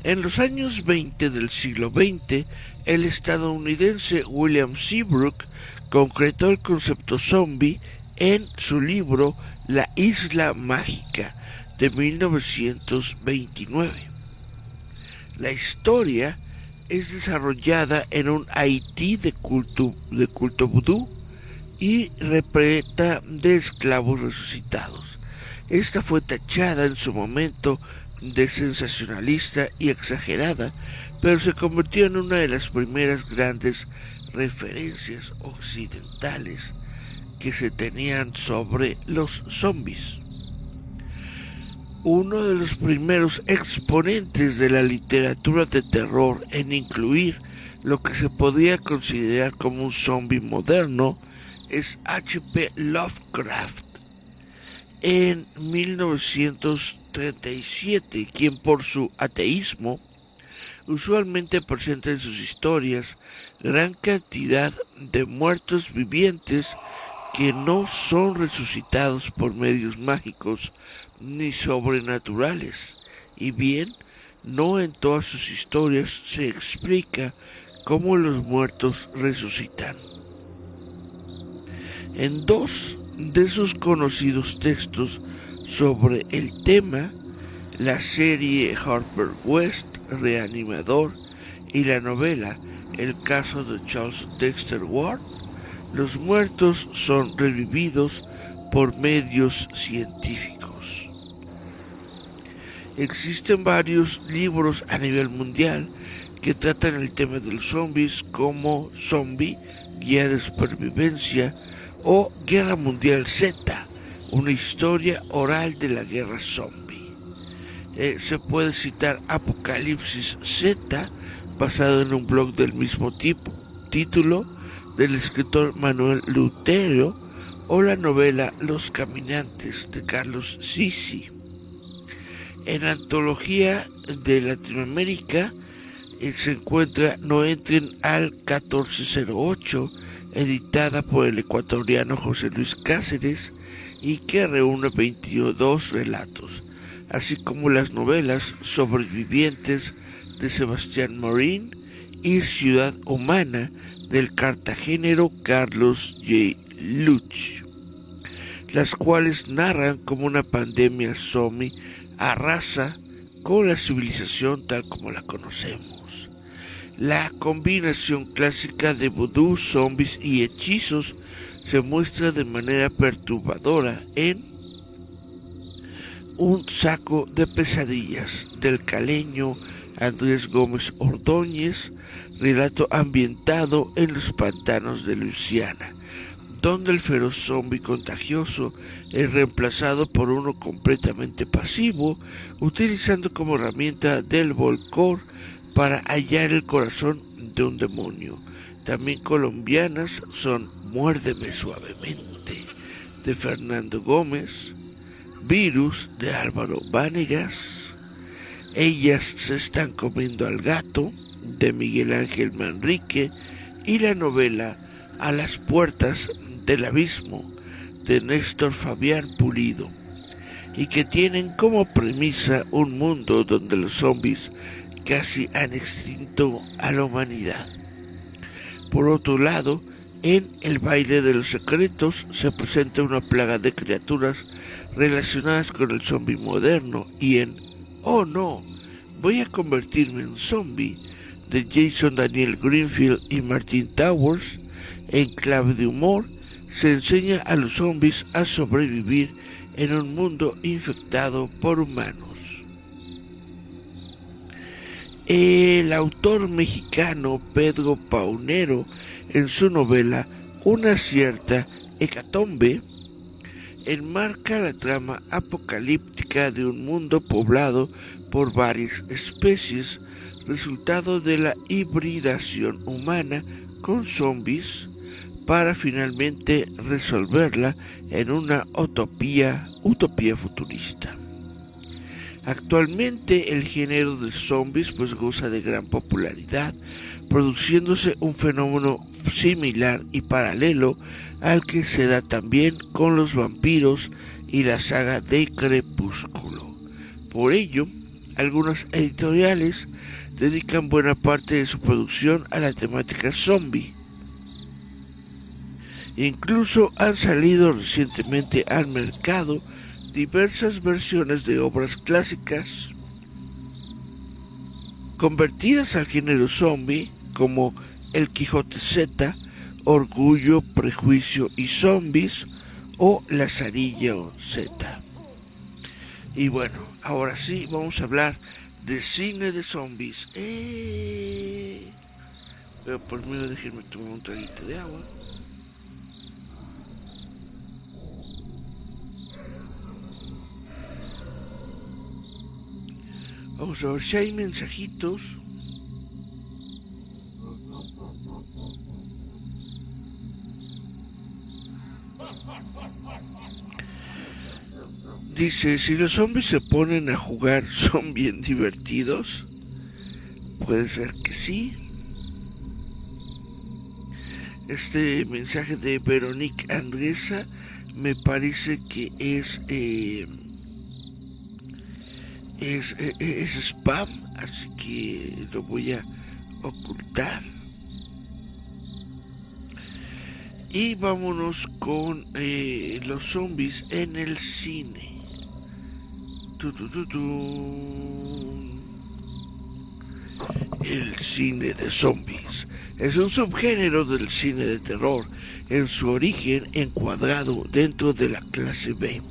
En los años 20 del siglo XX, el estadounidense William Seabrook concretó el concepto zombie en su libro La Isla Mágica de 1929. La historia es desarrollada en un Haití de culto vudú y repleta de esclavos resucitados. Esta fue tachada en su momento de sensacionalista y exagerada, pero se convirtió en una de las primeras grandes referencias occidentales que se tenían sobre los zombies. Uno de los primeros exponentes de la literatura de terror en incluir lo que se podía considerar como un zombie moderno es H.P. Lovecraft. En 1937, quien por su ateísmo usualmente presenta en sus historias gran cantidad de muertos vivientes que no son resucitados por medios mágicos ni sobrenaturales, y bien, no en todas sus historias se explica cómo los muertos resucitan. En dos de sus conocidos textos sobre el tema, la serie Harper West, Reanimador, y la novela El caso de Charles Dexter Ward, los muertos son revividos por medios científicos. Existen varios libros a nivel mundial que tratan el tema de los zombies, como Zombie, Guía de Supervivencia, o Guerra Mundial Z, una historia oral de la guerra zombie. Se puede citar Apocalipsis Z, basado en un blog del mismo título, del escritor Manuel Lutero o la novela Los Caminantes de Carlos Sisi. En la antología de Latinoamérica se encuentra No entren al 1408, editada por el ecuatoriano José Luis Cáceres y que reúne 22 relatos, así como las novelas Sobrevivientes de Sebastián Morín y Ciudad Humana del cartagenero Carlos J. Luch, las cuales narran cómo una pandemia zombie arrasa con la civilización tal como la conocemos. La combinación clásica de vudú, zombies y hechizos se muestra de manera perturbadora en Un saco de pesadillas del caleño Andrés Gómez Ordóñez, relato ambientado en los pantanos de Luisiana, donde el feroz zombie contagioso es reemplazado por uno completamente pasivo, utilizando como herramienta del volcor para hallar el corazón de un demonio. También colombianas son Muérdeme suavemente, de Fernando Gómez, Virus, de Álvaro Vanegas, Ellas se están comiendo al gato, de Miguel Ángel Manrique, y la novela A las puertas del abismo, de Néstor Fabián Pulido, y que tienen como premisa un mundo donde los zombies casi han extinto a la humanidad. Por otro lado, en El baile de los secretos se presenta una plaga de criaturas relacionadas con el zombie moderno, y en Oh no, voy a convertirme en zombie, de Jason Daniel Greenfield y Martin Towers, en clave de humor, se enseña a los zombies a sobrevivir en un mundo infectado por humanos. El autor mexicano Pedro Paunero, en su novela Una cierta hecatombe, enmarca la trama apocalíptica de un mundo poblado por varias especies, resultado de la hibridación humana con zombies, para finalmente resolverla en una utopía futurista. Actualmente el género de zombies goza de gran popularidad, produciéndose un fenómeno similar y paralelo al que se da también con los vampiros y la saga de Crepúsculo. Por ello, algunas editoriales dedican buena parte de su producción a la temática zombie. Incluso han salido recientemente al mercado diversas versiones de obras clásicas convertidas al género zombie, como El Quijote Z, Orgullo, Prejuicio y Zombies, o Lazarillo Z. Y bueno, ahora sí vamos a hablar de cine de zombies. Pero primero déjenme tomar un traguito de agua. Vamos a ver si hay mensajitos. Dice, si los zombies se ponen a jugar, ¿son bien divertidos? Puede ser que sí. Este mensaje de Veronique Andresa me parece que es spam, así que lo voy a ocultar. Y vámonos con los zombies en el cine. El cine de zombies es un subgénero del cine de terror, en su origen encuadrado dentro de la clase B,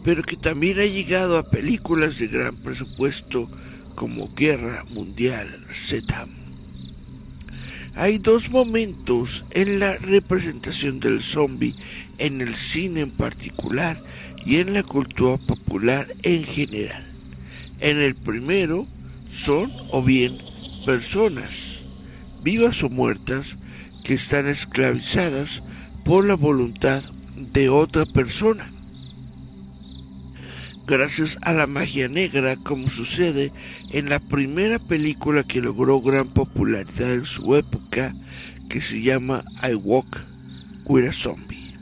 pero que también ha llegado a películas de gran presupuesto como Guerra Mundial Z. Hay dos momentos en la representación del zombie en el cine en particular y en la cultura popular en general. En el primero son o bien personas, vivas o muertas, que están esclavizadas por la voluntad de otra persona. Gracias a la magia negra, como sucede en la primera película que logró gran popularidad en su época, que se llama I Walk with a Zombie.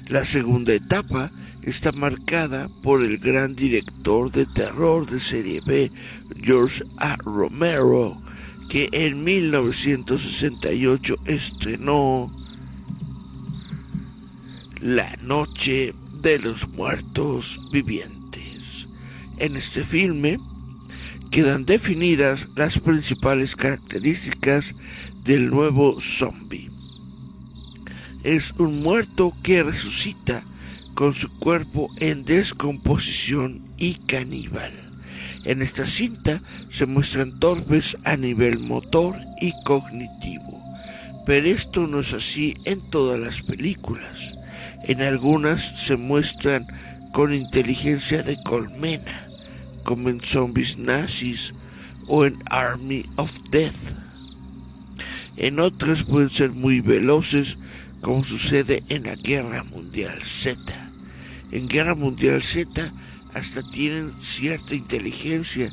La segunda etapa está marcada por el gran director de terror de serie B, George A. Romero, que en 1968 estrenó La Noche de los Muertos Vivientes. En este filme quedan definidas las principales características del nuevo zombie. Es un muerto que resucita con su cuerpo en descomposición y caníbal. En esta cinta se muestran torpes a nivel motor y cognitivo, pero esto no es así en todas las películas. En algunas se muestran con inteligencia de colmena, como en Zombies Nazis o en Army of Death. En otras pueden ser muy veloces, como sucede en la Guerra Mundial Z. En Guerra Mundial Z hasta tienen cierta inteligencia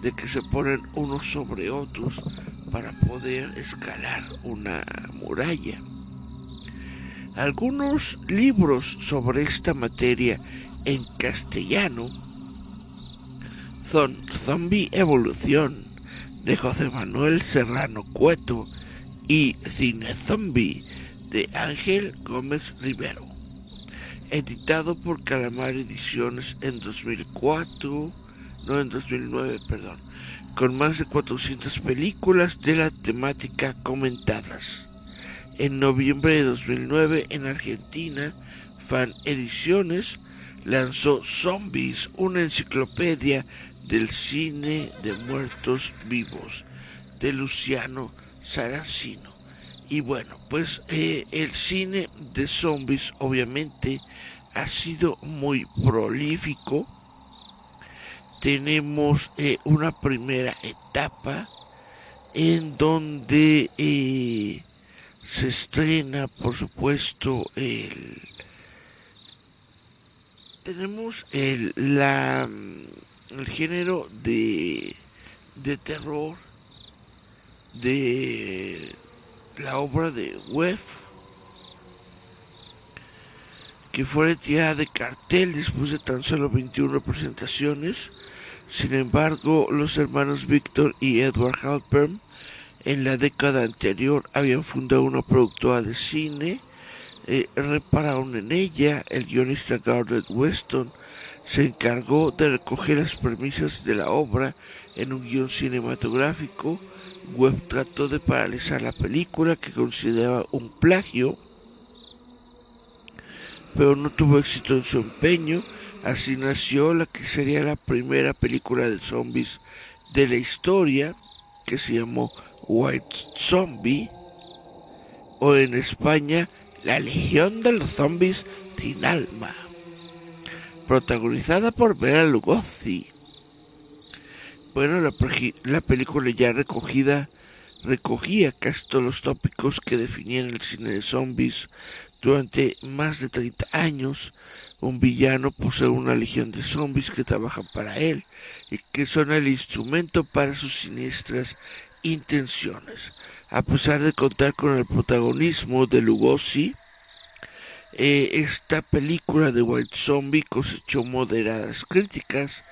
de que se ponen unos sobre otros para poder escalar una muralla. Algunos libros sobre esta materia en castellano son Zombie Evolución, de José Manuel Serrano Cueto, y Cine Zombie, de Ángel Gómez Rivero, editado por Calamar Ediciones en 2009, con más de 400 películas de la temática comentadas. En noviembre de 2009, en Argentina, Fan Ediciones lanzó Zombies, una enciclopedia del cine de muertos vivos, de Luciano Saracino. Y bueno, pues el cine de zombies obviamente ha sido muy prolífico. Tenemos una primera etapa en donde se estrena, por supuesto, tenemos el género de terror de la obra de Webb, que fue retirada de cartel después de tan solo 21 representaciones. Sin embargo, los hermanos Victor y Edward Halpern en la década anterior habían fundado una productora de cine, repararon en ella. El guionista Garrett Weston se encargó de recoger las premisas de la obra en un guion cinematográfico. Webb trató de paralizar la película, que consideraba un plagio, pero no tuvo éxito en su empeño. Así nació la que sería la primera película de zombies de la historia, que se llamó White Zombie, o en España La Legión de los Zombies sin Alma, protagonizada por Bela Lugosi. Bueno, la película ya recogía casi todos los tópicos que definían el cine de zombies durante más de 30 años. Un villano posee una legión de zombies que trabajan para él y que son el instrumento para sus siniestras intenciones. A pesar de contar con el protagonismo de Lugosi, esta película de White Zombie cosechó moderadas críticas,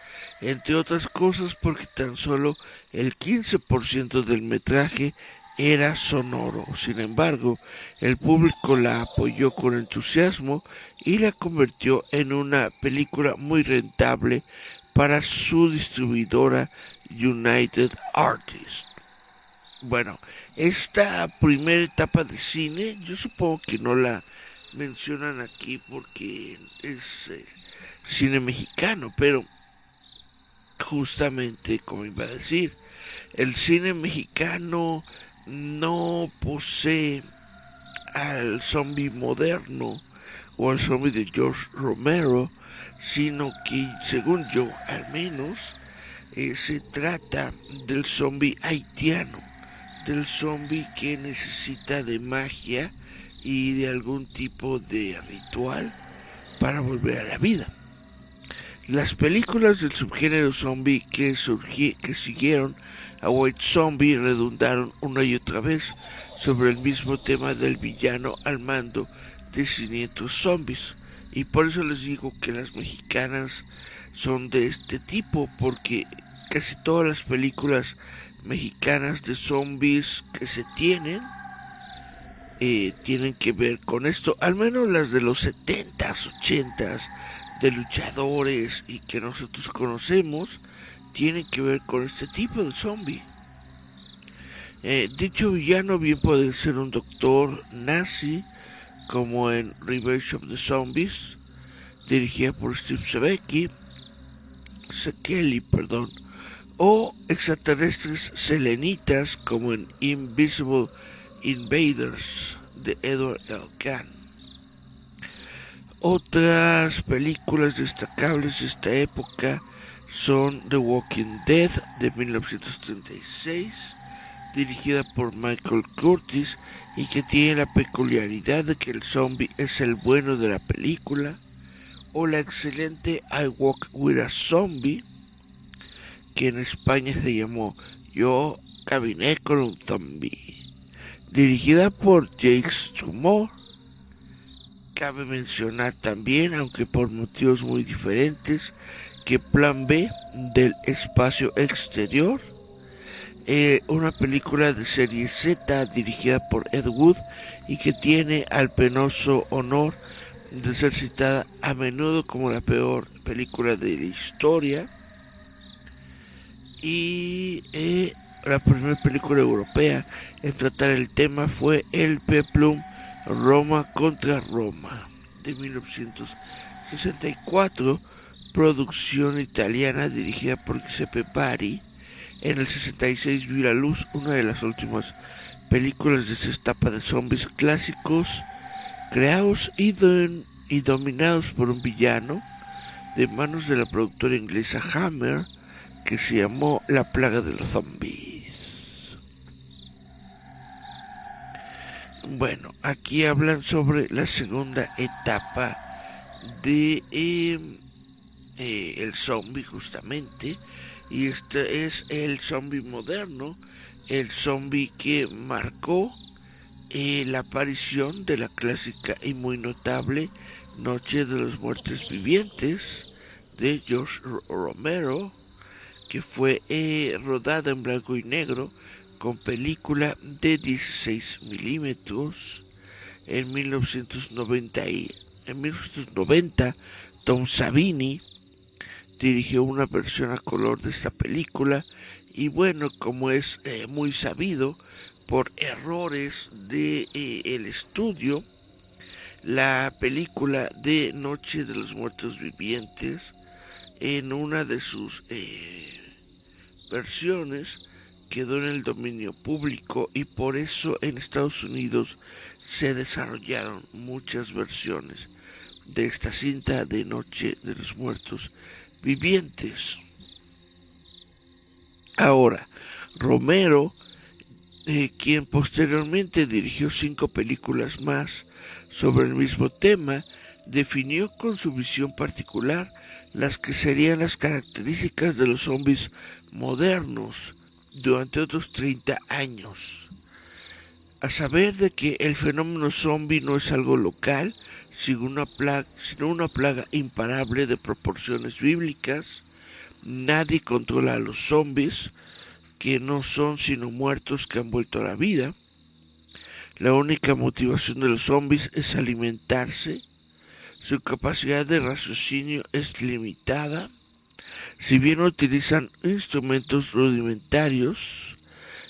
entre otras cosas porque tan solo el 15% del metraje era sonoro. Sin embargo, el público la apoyó con entusiasmo y la convirtió en una película muy rentable para su distribuidora United Artists. Bueno, esta primera etapa de cine, yo supongo que no la mencionan aquí porque es cine mexicano, pero justamente, como iba a decir, el cine mexicano no posee al zombie moderno o al zombie de George Romero, sino que, según yo al menos, se trata del zombie haitiano del zombie que necesita de magia y de algún tipo de ritual para volver a la vida. Las películas del subgénero zombie que siguieron a White Zombie redundaron una y otra vez sobre el mismo tema del villano al mando de siniestros zombies. Y por eso les digo que las mexicanas son de este tipo, porque casi todas las películas mexicanas de zombies que se tienen que ver con esto, al menos las de los 70s, 80s, de luchadores y que nosotros conocemos, tienen que ver con este tipo de zombie. Dicho villano bien puede ser un doctor nazi, como en Revenge of the Zombies, dirigida por Steve Sekeli, o extraterrestres selenitas, como en Invisible Invaders de Edward L. Kahn. Otras películas destacables de esta época son The Walking Dead de 1936, dirigida por Michael Curtis y que tiene la peculiaridad de que el zombie es el bueno de la película, o la excelente I Walk with a Zombie, que en España se llamó Yo caminé con un zombie, dirigida por Jacques Tourneur. Cabe mencionar también, aunque por motivos muy diferentes, que Plan B del espacio exterior, una película de serie Z dirigida por Ed Wood y que tiene al penoso honor de ser citada a menudo como la peor película de la historia, y la primera película europea en tratar el tema fue El Peplum Roma contra Roma de 1964, producción italiana dirigida por Giuseppe Bari. En el 66 vio la luz una de las últimas películas de esta etapa de zombies clásicos, creados y dominados por un villano de manos de la productora inglesa Hammer, que se llamó La plaga de los zombies. Bueno, aquí hablan sobre la segunda etapa de el zombie, justamente, y este es el zombie moderno, el zombie que marcó la aparición de la clásica y muy notable Noche de los Muertos Vivientes de George Romero, que fue rodada en blanco y negro con película de 16 milímetros en 1990. En 1990, Tom Savini dirigió una versión a color de esta película, y bueno, como es muy sabido, por errores de el estudio, la película de Noche de los Muertos Vivientes, en una de sus versiones, quedó en el dominio público, y por eso en Estados Unidos se desarrollaron muchas versiones de esta cinta de Noche de los Muertos Vivientes. Ahora, Romero, quien posteriormente dirigió 5 películas más sobre el mismo tema, definió con su visión particular las que serían las características de los zombies modernos durante otros 30 años. A saber de que el fenómeno zombie no es algo local, sino una plaga imparable de proporciones bíblicas. Nadie controla a los zombies, que no son sino muertos que han vuelto a la vida. La única motivación de los zombies es alimentarse. Su capacidad de raciocinio es limitada. Si bien utilizan instrumentos rudimentarios,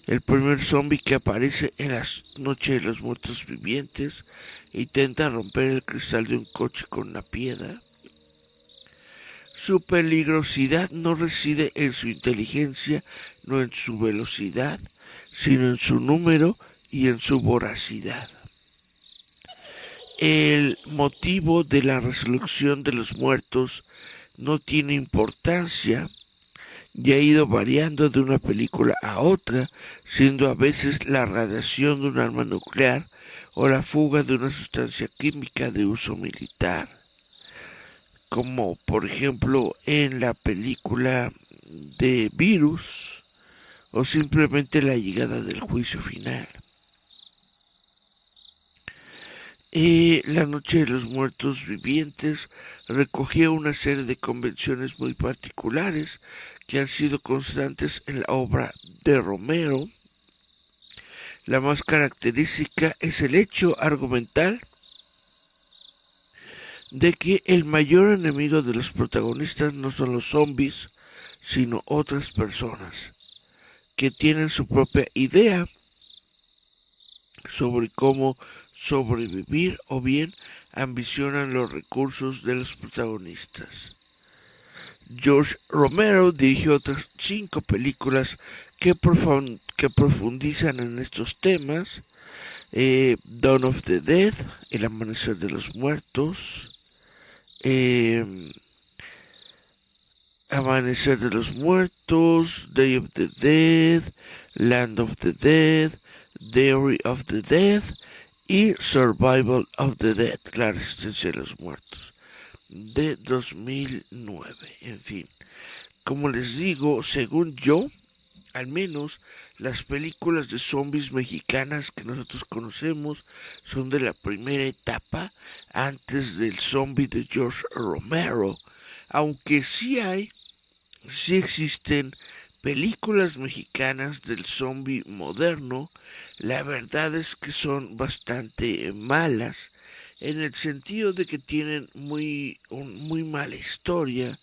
el primer zombie que aparece en la Noche de los Muertos Vivientes intenta romper el cristal de un coche con una piedra. Su peligrosidad no reside en su inteligencia, no en su velocidad, sino en su número y en su voracidad. El motivo de la resurrección de los muertos no tiene importancia, y ha ido variando de una película a otra, siendo a veces la radiación de un arma nuclear o la fuga de una sustancia química de uso militar, como por ejemplo en la película de Virus o simplemente la llegada del juicio final. La Noche de los Muertos Vivientes recogía una serie de convenciones muy particulares que han sido constantes en la obra de Romero. La más característica es el hecho argumental de que el mayor enemigo de los protagonistas no son los zombies, sino otras personas que tienen su propia idea sobre cómo sobrevivir o bien ambicionan los recursos de los protagonistas. George Romero dirigió otras 5 películas que profundizan en estos temas. Dawn of the Dead, El Amanecer de los Muertos, Amanecer de los Muertos, Day of the Dead, Land of the Dead, Diary of the Dead y Survival of the Dead, La Resistencia de los Muertos, de 2009. En fin, como les digo, según yo, al menos las películas de zombies mexicanas que nosotros conocemos son de la primera etapa antes del zombie de George Romero, aunque sí existen películas mexicanas del zombie moderno. La verdad es que son bastante malas, en el sentido de que tienen muy mala historia,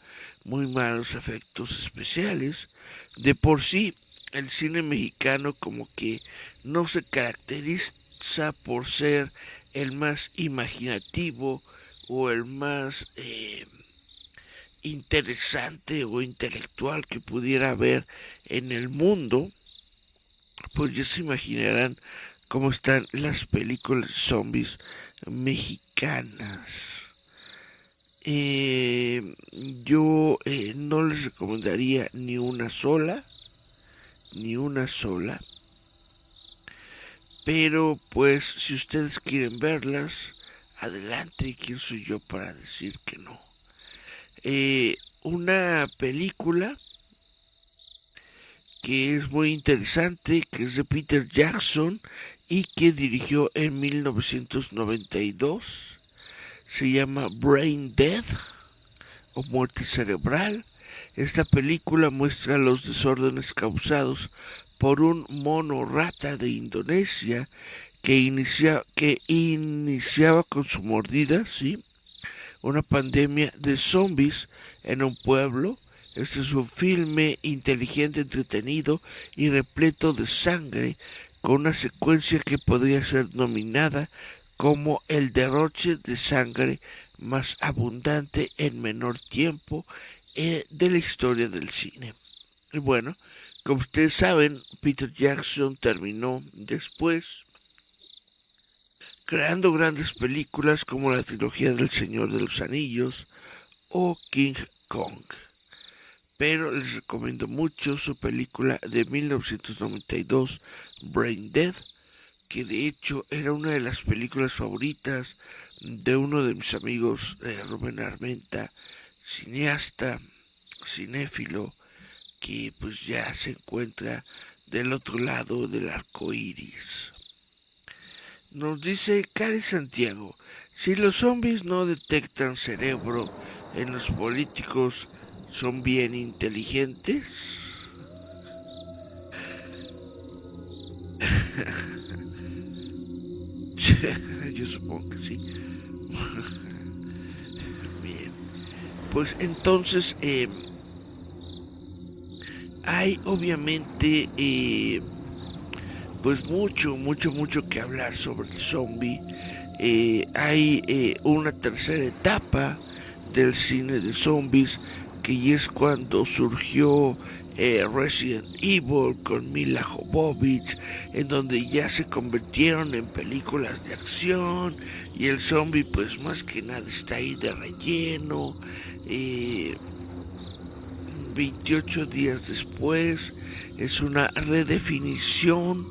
muy malos efectos especiales. De por sí, el cine mexicano como que no se caracteriza por ser el más imaginativo o el más interesante o intelectual que pudiera haber en el mundo. Pues ya se imaginarán cómo están las películas de zombies mexicanas. Yo no les recomendaría ni una sola, pero pues si ustedes quieren verlas, adelante. ¿Quién soy yo para decir que no? Una película que es muy interesante, que es de Peter Jackson y que dirigió en 1992. Se llama Brain Dead o Muerte Cerebral. Esta película muestra los desórdenes causados por un mono rata de Indonesia que iniciaba con su mordida, ¿sí?, una pandemia de zombies en un pueblo. Este es un filme inteligente, entretenido y repleto de sangre, con una secuencia que podría ser nominada como el derroche de sangre más abundante en menor tiempo de la historia del cine. Y bueno, como ustedes saben, Peter Jackson terminó después creando grandes películas como la trilogía del Señor de los Anillos o King Kong. Pero les recomiendo mucho su película de 1992, Brain Dead, que de hecho era una de las películas favoritas de uno de mis amigos, Rubén Armenta, cineasta, cinéfilo, que pues ya se encuentra del otro lado del arco iris. Nos dice Cari Santiago, si los zombies no detectan cerebro en los políticos, ¿son bien inteligentes? Yo supongo que sí. Bien. Pues entonces hay obviamente pues mucho que hablar sobre el zombie. Hay una tercera etapa del cine de zombies, que ya es cuando surgió Resident Evil con Mila Jovovich, en donde ya se convirtieron en películas de acción y el zombie pues más que nada está ahí de relleno. 28 días después. Es una redefinición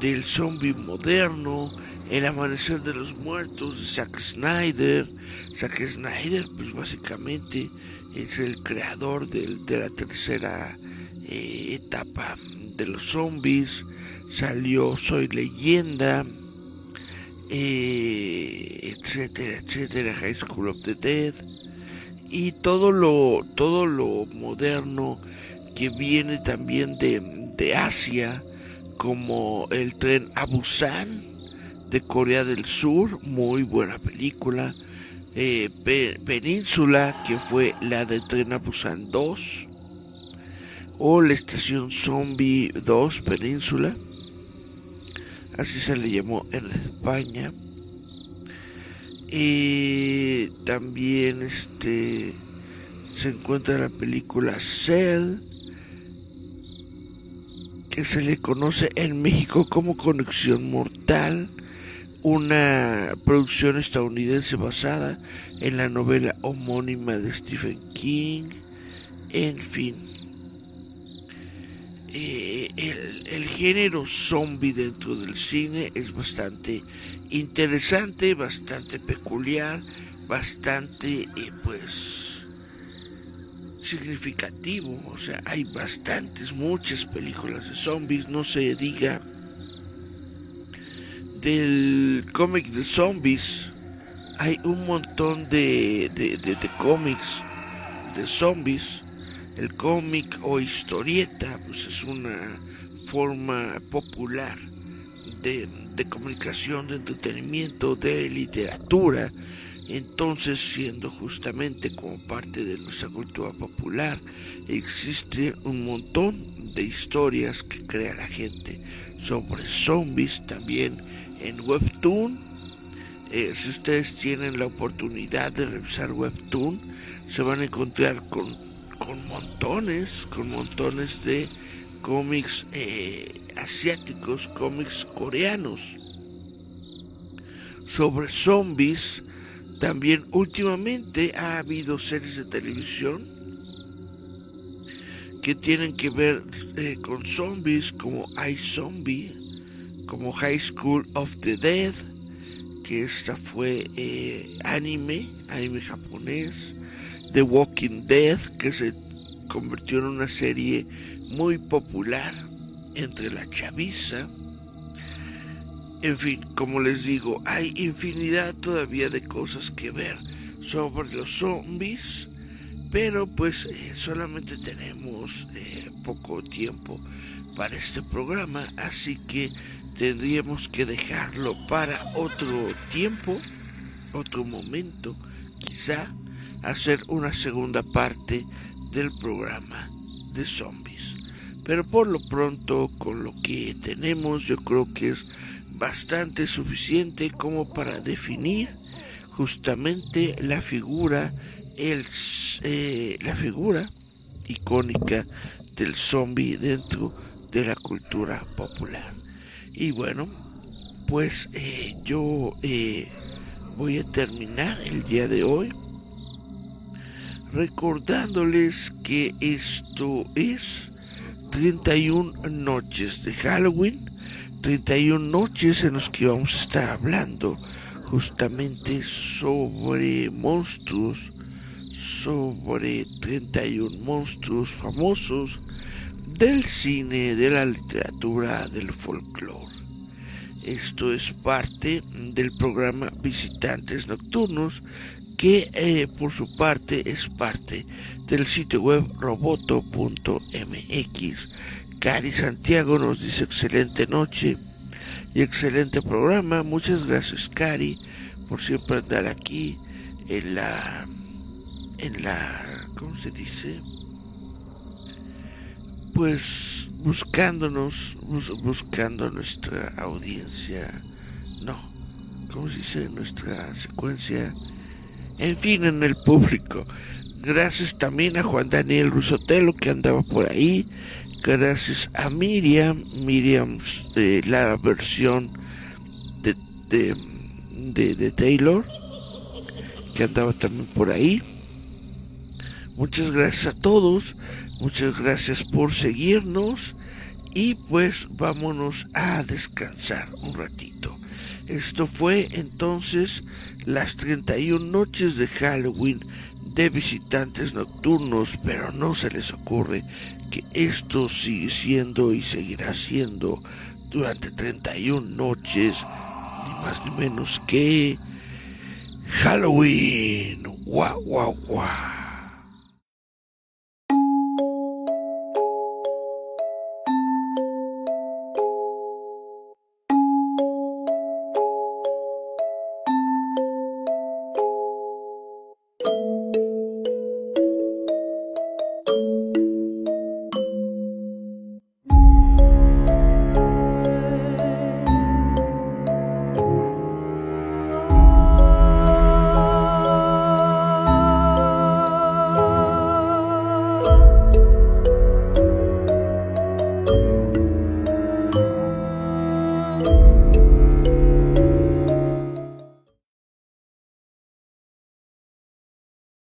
del zombie moderno. El amanecer de los muertos de Zack Snyder. Zack Snyder, pues básicamente es el creador de la tercera etapa de los zombies. Salió Soy Leyenda, etcétera, etcétera, High School of the Dead, y todo lo moderno que viene también de Asia, como el tren a Busan de Corea del Sur, muy buena película. Península, que fue la de Tren a Busan 2, o la Estación Zombie 2 Península, así se le llamó en España. También se encuentra la película Cell, que se le conoce en México como Conexión Mortal, una producción estadounidense basada en la novela homónima de Stephen King. En fin, el género zombie dentro del cine es bastante interesante, bastante peculiar, bastante pues significativo. O sea, hay muchas películas de zombies. No se diga del cómic de zombies. Hay un montón de cómics de zombies. El cómic o historieta pues es una forma popular de comunicación, de entretenimiento, de literatura. Entonces, siendo justamente como parte de nuestra cultura popular, existe un montón de historias que crea la gente sobre zombies, también en Webtoon. Si ustedes tienen la oportunidad de revisar Webtoon, se van a encontrar con montones de cómics asiáticos, cómics coreanos sobre zombies. También últimamente ha habido series de televisión que tienen que ver con zombies, como iZombie, como High School of the Dead, que esta fue anime japonés. The Walking Dead, que se convirtió en una serie muy popular entre la chaviza. En fin, como les digo, hay infinidad todavía de cosas que ver sobre los zombies, pero pues solamente tenemos poco tiempo para este programa, así que tendríamos que dejarlo para otro tiempo, otro momento, quizá hacer una segunda parte del programa de zombies. Pero por lo pronto, con lo que tenemos, yo creo que es bastante suficiente como para definir justamente la figura icónica del zombie dentro de la cultura popular. Y bueno, pues yo voy a terminar el día de hoy recordándoles que esto es 31 noches de Halloween, 31 noches en los que vamos a estar hablando justamente sobre monstruos, sobre 31 monstruos famosos del cine, de la literatura, del folclore. Esto es parte del programa Visitantes Nocturnos, que por su parte es parte del sitio web roboto.mx. Cari Santiago nos dice excelente noche y excelente programa. Muchas gracias, Cari, por siempre andar aquí en la ¿cómo se dice? Pues buscando nuestra audiencia, no, ¿cómo se dice? Nuestra secuencia, en fin, en el público. Gracias también a Juan Daniel Rusotelo, que andaba por ahí. Gracias a Miriam, la versión de Taylor, que andaba también por ahí. Muchas gracias a todos, muchas gracias por seguirnos y pues vámonos a descansar un ratito. Esto fue entonces las 31 noches de Halloween de Visitantes Nocturnos, pero no se les ocurre que esto sigue siendo y seguirá siendo durante 31 noches, ni más ni menos que Halloween. ¡Guau, guau, guau!